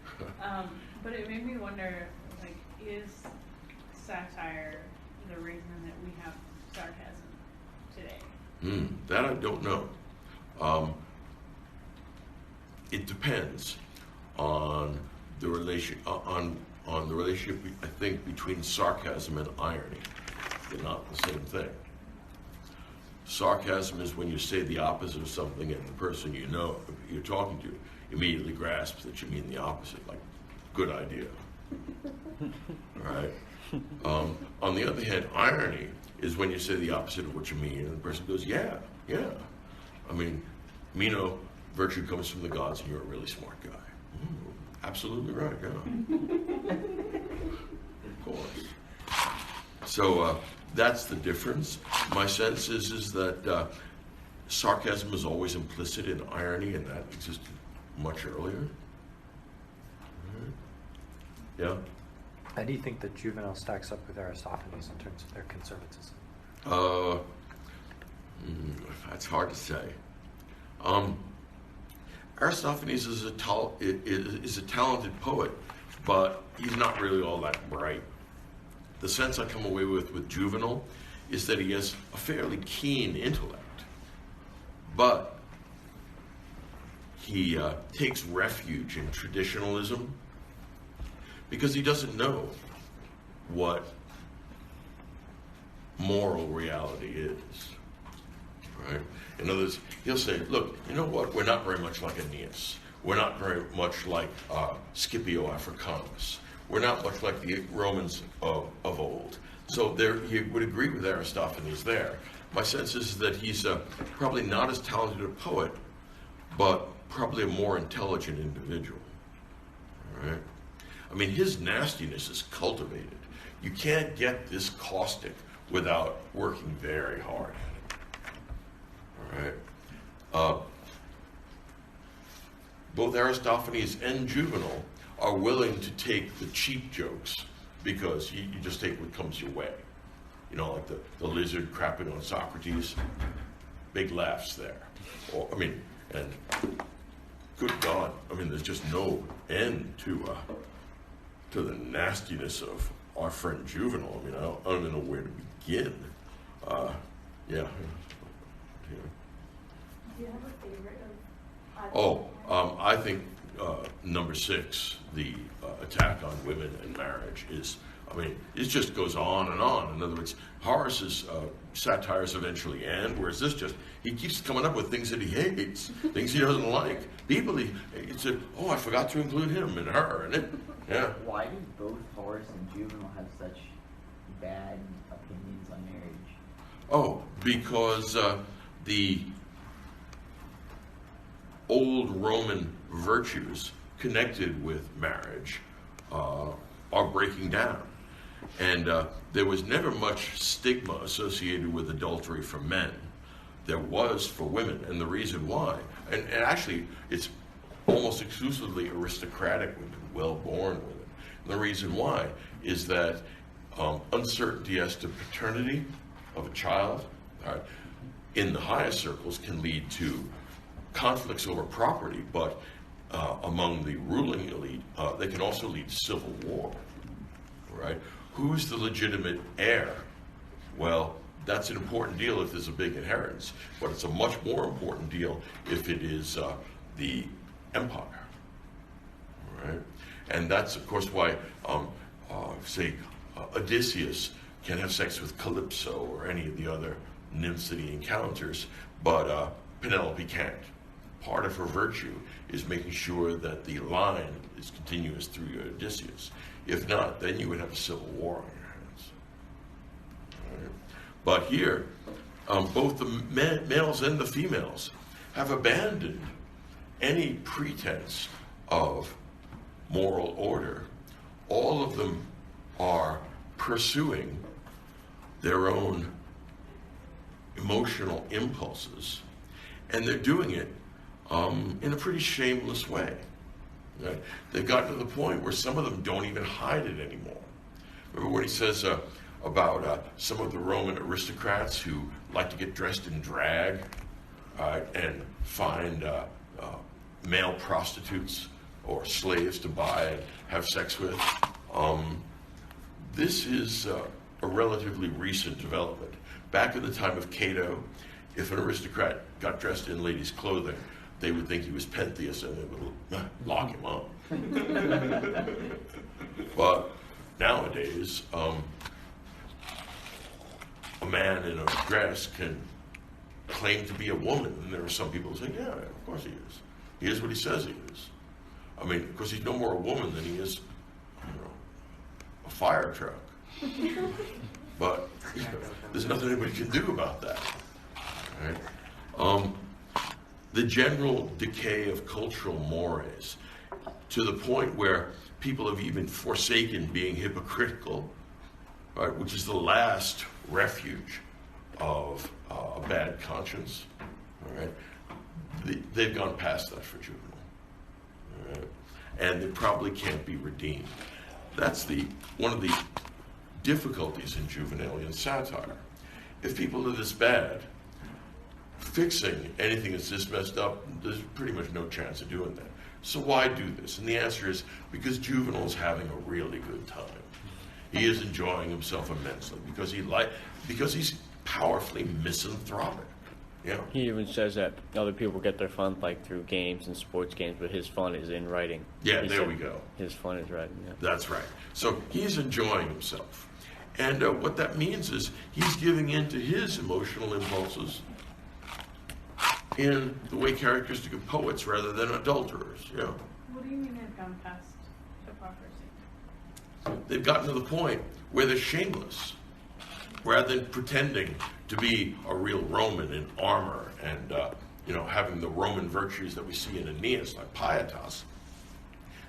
But it made me wonder, like, is satire the reason that we have sarcasm today? That I don't know. It depends on the on the relationship, I think, between sarcasm and irony. They're not the same thing. Sarcasm is when you say the opposite of something and the person you're talking to immediately grasps that you mean the opposite, like, good idea. All right? On the other hand, irony is when you say the opposite of what you mean and the person goes, yeah. I mean, virtue comes from the gods and you're a really smart guy. Absolutely right, yeah. Of course. So that's the difference. My sense is that sarcasm is always implicit in irony, and that existed much earlier. Yeah? How do you think that Juvenal stacks up with Aristophanes in terms of their conservatism? That's hard to say. Aristophanes is a talented poet, but he's not really all that bright. The sense I come away with Juvenal is that he has a fairly keen intellect, but he takes refuge in traditionalism because he doesn't know what moral reality is. Right? In other words, he'll say, look, you know what? We're not very much like Aeneas. We're not very much like Scipio Africanus. We're not much like the Romans of old. So there, you would agree with Aristophanes there. My sense is that he's probably not as talented a poet, but probably a more intelligent individual. All right? I mean, his nastiness is cultivated. You can't get this caustic without working very hard at it. All right? Both Aristophanes and Juvenal are willing to take the cheap jokes because you just take what comes your way. You know, like the lizard crapping on Socrates, big laughs there. Or, I mean, and good God, I mean, there's just no end to the nastiness of our friend Juvenal. I mean, I don't even know where to begin. Yeah. Do you have a favorite of either? I think number 6, the attack on women and marriage is, I mean, it just goes on and on. In other words, Horace's satires eventually end, whereas this just, he keeps coming up with things that he hates, things he doesn't like. People, he said, oh, I forgot to include him and her, and it, yeah. Why do both Horace and Juvenal have such bad opinions on marriage? Oh, because the old Roman virtues connected with marriage are breaking down. And there was never much stigma associated with adultery for men. There was for women, and the reason why, and actually it's almost exclusively aristocratic women, well-born women. And the reason why is that uncertainty as to paternity of a child in the highest circles can lead to conflicts over property, but among the ruling elite, they can also lead to civil war, right? Who's the legitimate heir? Well, that's an important deal if there's a big inheritance, but it's a much more important deal if it is the empire, right? And that's, of course, why, say, Odysseus can have sex with Calypso or any of the other nymphs that he encounters, but Penelope can't. Part of her virtue is making sure that the line is continuous through your Odysseus. If not, then you would have a civil war on your hands. Right? But here, both the males and the females have abandoned any pretense of moral order. All of them are pursuing their own emotional impulses, and they're doing it in a pretty shameless way. Right? They've gotten to the point where some of them don't even hide it anymore. Remember what he says about some of the Roman aristocrats who like to get dressed in drag and find male prostitutes or slaves to buy and have sex with. This is a relatively recent development. Back in the time of Cato, if an aristocrat got dressed in ladies' clothing, they would think he was Pentheus and they would lock him up. But nowadays, a man in a dress can claim to be a woman, and there are some people who say, yeah, of course he is. He is what he says he is. I mean, because he's no more a woman than he is, a fire truck. But there's nothing anybody can do about that. Right? The general decay of cultural mores to the point where people have even forsaken being hypocritical, right, which is the last refuge of a bad conscience. All right? They've gone past that for Juvenal. All right? And they probably can't be redeemed. That's one of the difficulties in Juvenalian satire. If people are this bad, fixing anything that's this messed up, there's pretty much no chance of doing that. So why do this? And the answer is because Juvenal is having a really good time. He is enjoying himself immensely because he's powerfully misanthropic. Yeah. He even says that other people get their fun like through games and sports games, but his fun is in writing. Yeah, there we go. His fun is writing. Yeah. That's right. So he's enjoying himself. And what that means is he's giving in to his emotional impulses in the way characteristic of poets rather than adulterers. Yeah. What do you mean they've gone past hypocrisy? They've gotten to the point where they're shameless. rather than pretending to be a real Roman in armor and having the Roman virtues that we see in Aeneas, like pietas,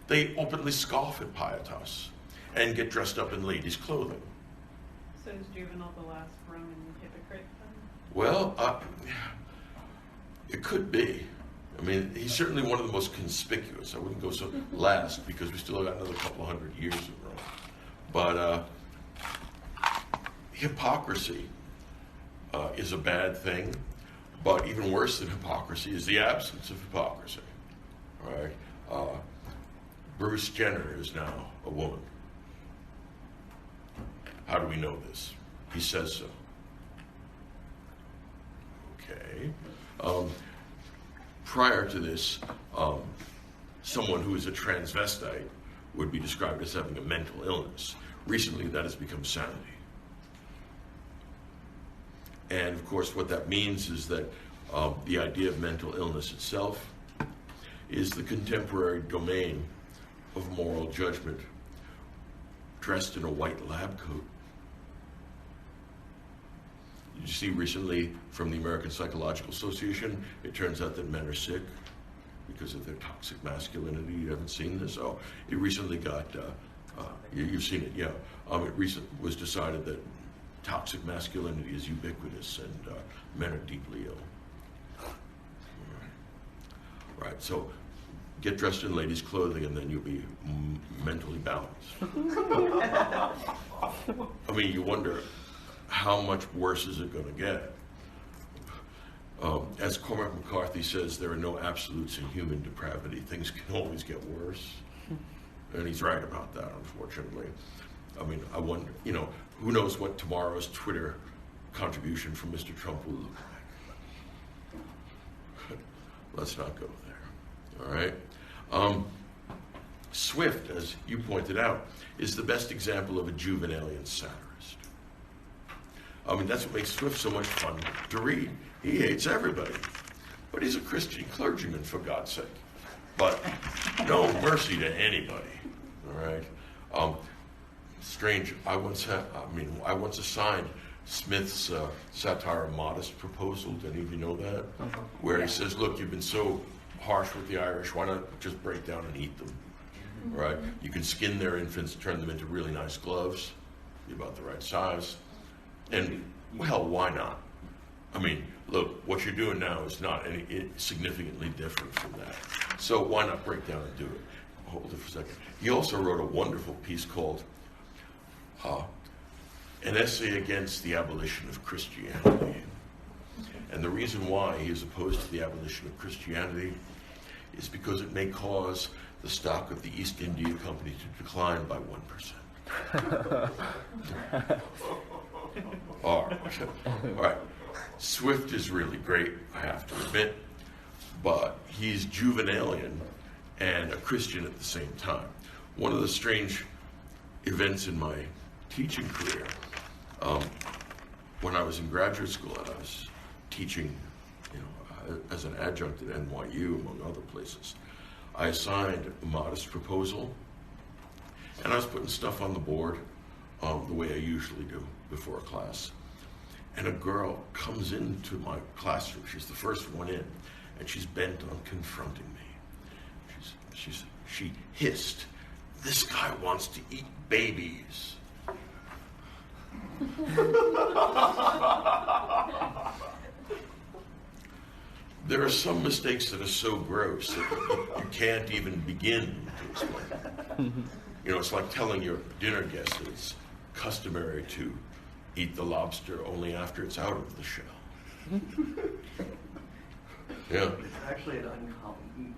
they openly scoff at pietas and get dressed up in ladies' clothing. So is Juvenal the last Roman hypocrite then? Well, it could be. I mean, he's certainly one of the most conspicuous. I wouldn't go so last because we still got another couple 100 years of Rome. But hypocrisy is a bad thing, but even worse than hypocrisy is the absence of hypocrisy. Right? Bruce Jenner is now a woman. How do we know this? He says so. Okay. Prior to this, someone who is a transvestite would be described as having a mental illness. Recently, that has become sanity. And of course, what that means is that the idea of mental illness itself is the contemporary domain of moral judgment dressed in a white lab coat. Did you see recently from the American Psychological Association, it turns out that men are sick because of their toxic masculinity. You haven't seen this? Oh, it recently got, you've seen it, yeah. It was decided that toxic masculinity is ubiquitous and men are deeply ill. Right, so get dressed in ladies' clothing and then you'll be mentally balanced. I mean, you wonder, how much worse is it going to get? As Cormac McCarthy says, there are no absolutes in human depravity. Things can always get worse. And he's right about that, unfortunately. I mean, I wonder, who knows what tomorrow's Twitter contribution from Mr. Trump will look like. Let's not go there, all right? Swift, as you pointed out, is the best example of a Juvenalian satirist. I mean, that's what makes Swift so much fun to read. He hates everybody. But he's a Christian clergyman, for God's sake. But no mercy to anybody, all right? Strange, I once assigned Smith's satire Modest Proposal. Did any of you know that? Where he says, look, you've been so harsh with the Irish, why not just break down and eat them, right? You can skin their infants, turn them into really nice gloves, be about the right size. And, well, why not? I mean, look, what you're doing now is not significantly different from that. So why not break down and do it? Hold it for a second. He also wrote a wonderful piece called An Essay Against the Abolition of Christianity. And the reason why he is opposed to the abolition of Christianity is because it may cause the stock of the East India Company to decline by 1%. All right. Swift is really great, I have to admit, but he's Juvenalian and a Christian at the same time. One of the strange events in my teaching career, when I was in graduate school and I was teaching, as an adjunct at NYU, among other places, I assigned a Modest Proposal, and I was putting stuff on the board the way I usually do before a class. And a girl comes into my classroom. She's the first one in, and she's bent on confronting me. She hissed, "This guy wants to eat babies." There are some mistakes that are so gross that you can't even begin to explain. It's like telling your dinner guests that it's customary to eat the lobster only after it's out of the shell. Yeah. It's actually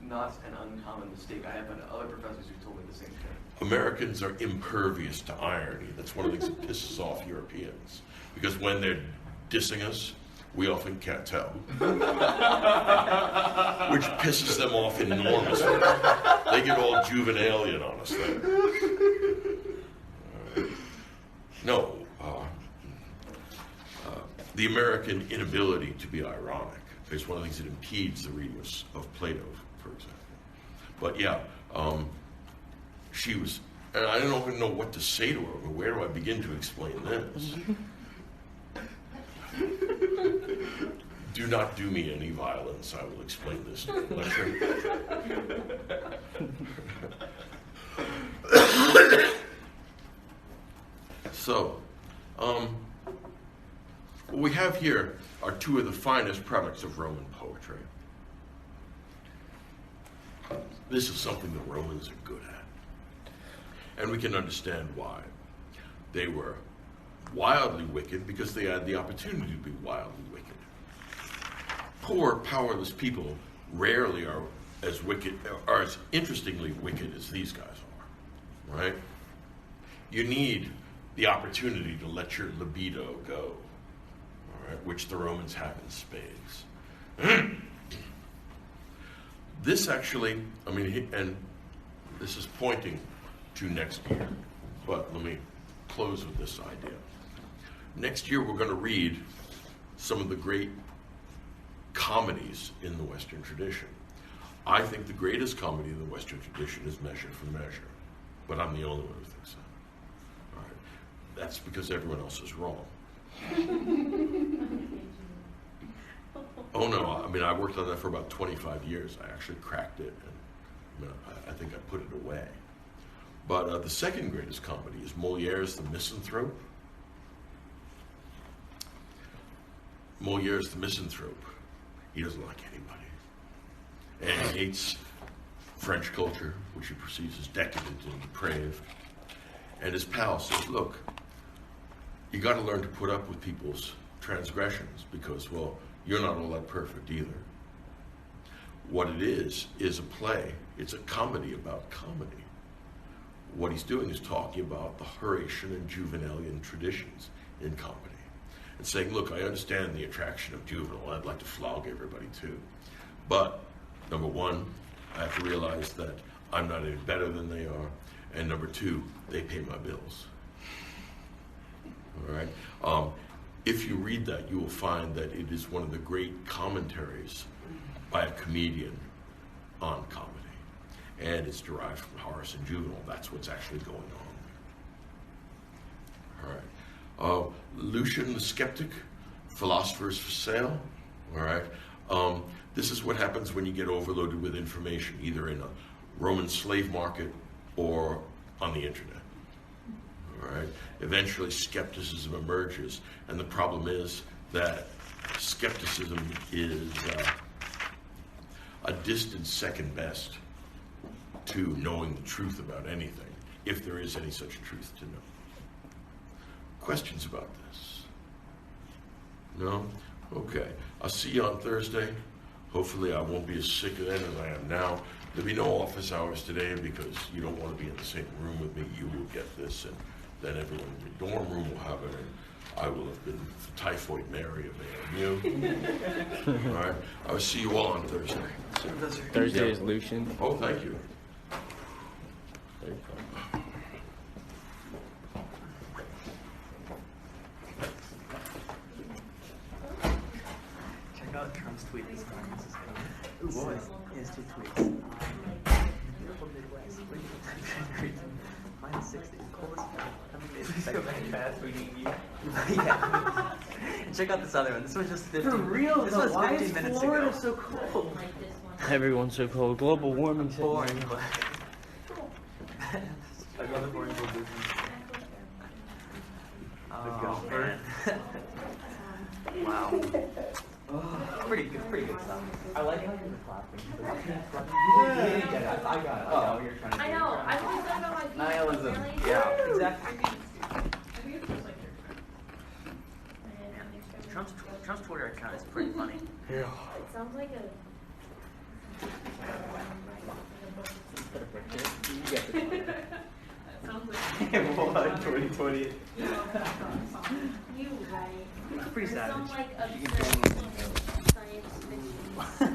not an uncommon mistake. I have had other professors who told me the same thing. Americans are impervious to irony. That's one of the things that pisses off Europeans. Because when they're dissing us, we often can't tell. Which pisses them off enormously. They get all Juvenalian on us then. No. The American inability to be ironic is one of the things that impedes the reading of Plato, for example. But yeah, she was, and I don't even know what to say to her. Where do I begin to explain this? Do not do me any violence. I will explain this in the lecture. So, what we have here are two of the finest products of Roman poetry. This is something the Romans are good at. And we can understand why. They were wildly wicked because they had the opportunity to be wildly wicked. Poor, powerless people rarely are as wicked, or as interestingly wicked as these guys are, right? You need the opportunity to let your libido go, all right, which the Romans have in spades. This actually, I mean, and this is pointing to next year, but let me close with this idea. Next year, we're going to read some of the great comedies in the Western tradition. I think the greatest comedy in the Western tradition is Measure for Measure, but I'm the only one who thinks so. All right. That's because everyone else is wrong. Oh no, I mean, I worked on that for about 25 years. I actually cracked it, and I think I put it away. But the second greatest comedy is Molière's The Misanthrope. Molière's The Misanthrope. He doesn't like anybody. And he hates French culture, which he perceives as decadent and depraved. And his pal says, look, you got to learn to put up with people's transgressions because, well, you're not all that perfect either. What it is a play. It's a comedy about comedy. What he's doing is talking about the Horatian and Juvenalian traditions in comedy. And saying, look, I understand the attraction of Juvenal. I'd like to flog everybody too. But, number one, I have to realize that I'm not any better than they are. And number two, they pay my bills. All right? If you read that, you will find that it is one of the great commentaries by a comedian on comedy. And it's derived from Horace and Juvenal. That's what's actually going on there. All right. Lucian the Skeptic, Philosophers for Sale. All right. This is what happens when you get overloaded with information, either in a Roman slave market or on the internet. All right. Eventually, skepticism emerges, and the problem is that skepticism is a distant second best to knowing the truth about anything, if there is any such truth to know. Questions about this? No? Okay. I'll see you on Thursday. Hopefully I won't be as sick then as I am now. There'll be no office hours today because you don't want to be in the same room with me. You will get this, and then everyone in the dorm room will have it, and I will have been Typhoid Mary of AMU. All right. I will see you all on Thursday. Thursday is Lucian. Oh, thank you. Check out Trump's tweet this morning. This is good. Ooh, boy. He has 2 tweets. Beautiful Midwest. Minus 60. Coldest fast reading you. Yeah. And check out this other one. This was just 15. For real, this though, was why 15 is minutes Florida ago. so cold? Like this one. Everyone's so cold. Global warming. Boring, but another boring business. Oh, man. Wow. Pretty good stuff. I like how you're clapping. Yeah. You didn't get it. I got it. I got what you're trying to do. I know. I've always thought about my people. Nihilism. Really? Yeah, exactly. I think it's just like Trump's Twitter account is pretty funny. It sounds like a. that sounds like What? 2020. You right. Pretty Some savage. like You can absurd join me. science fiction.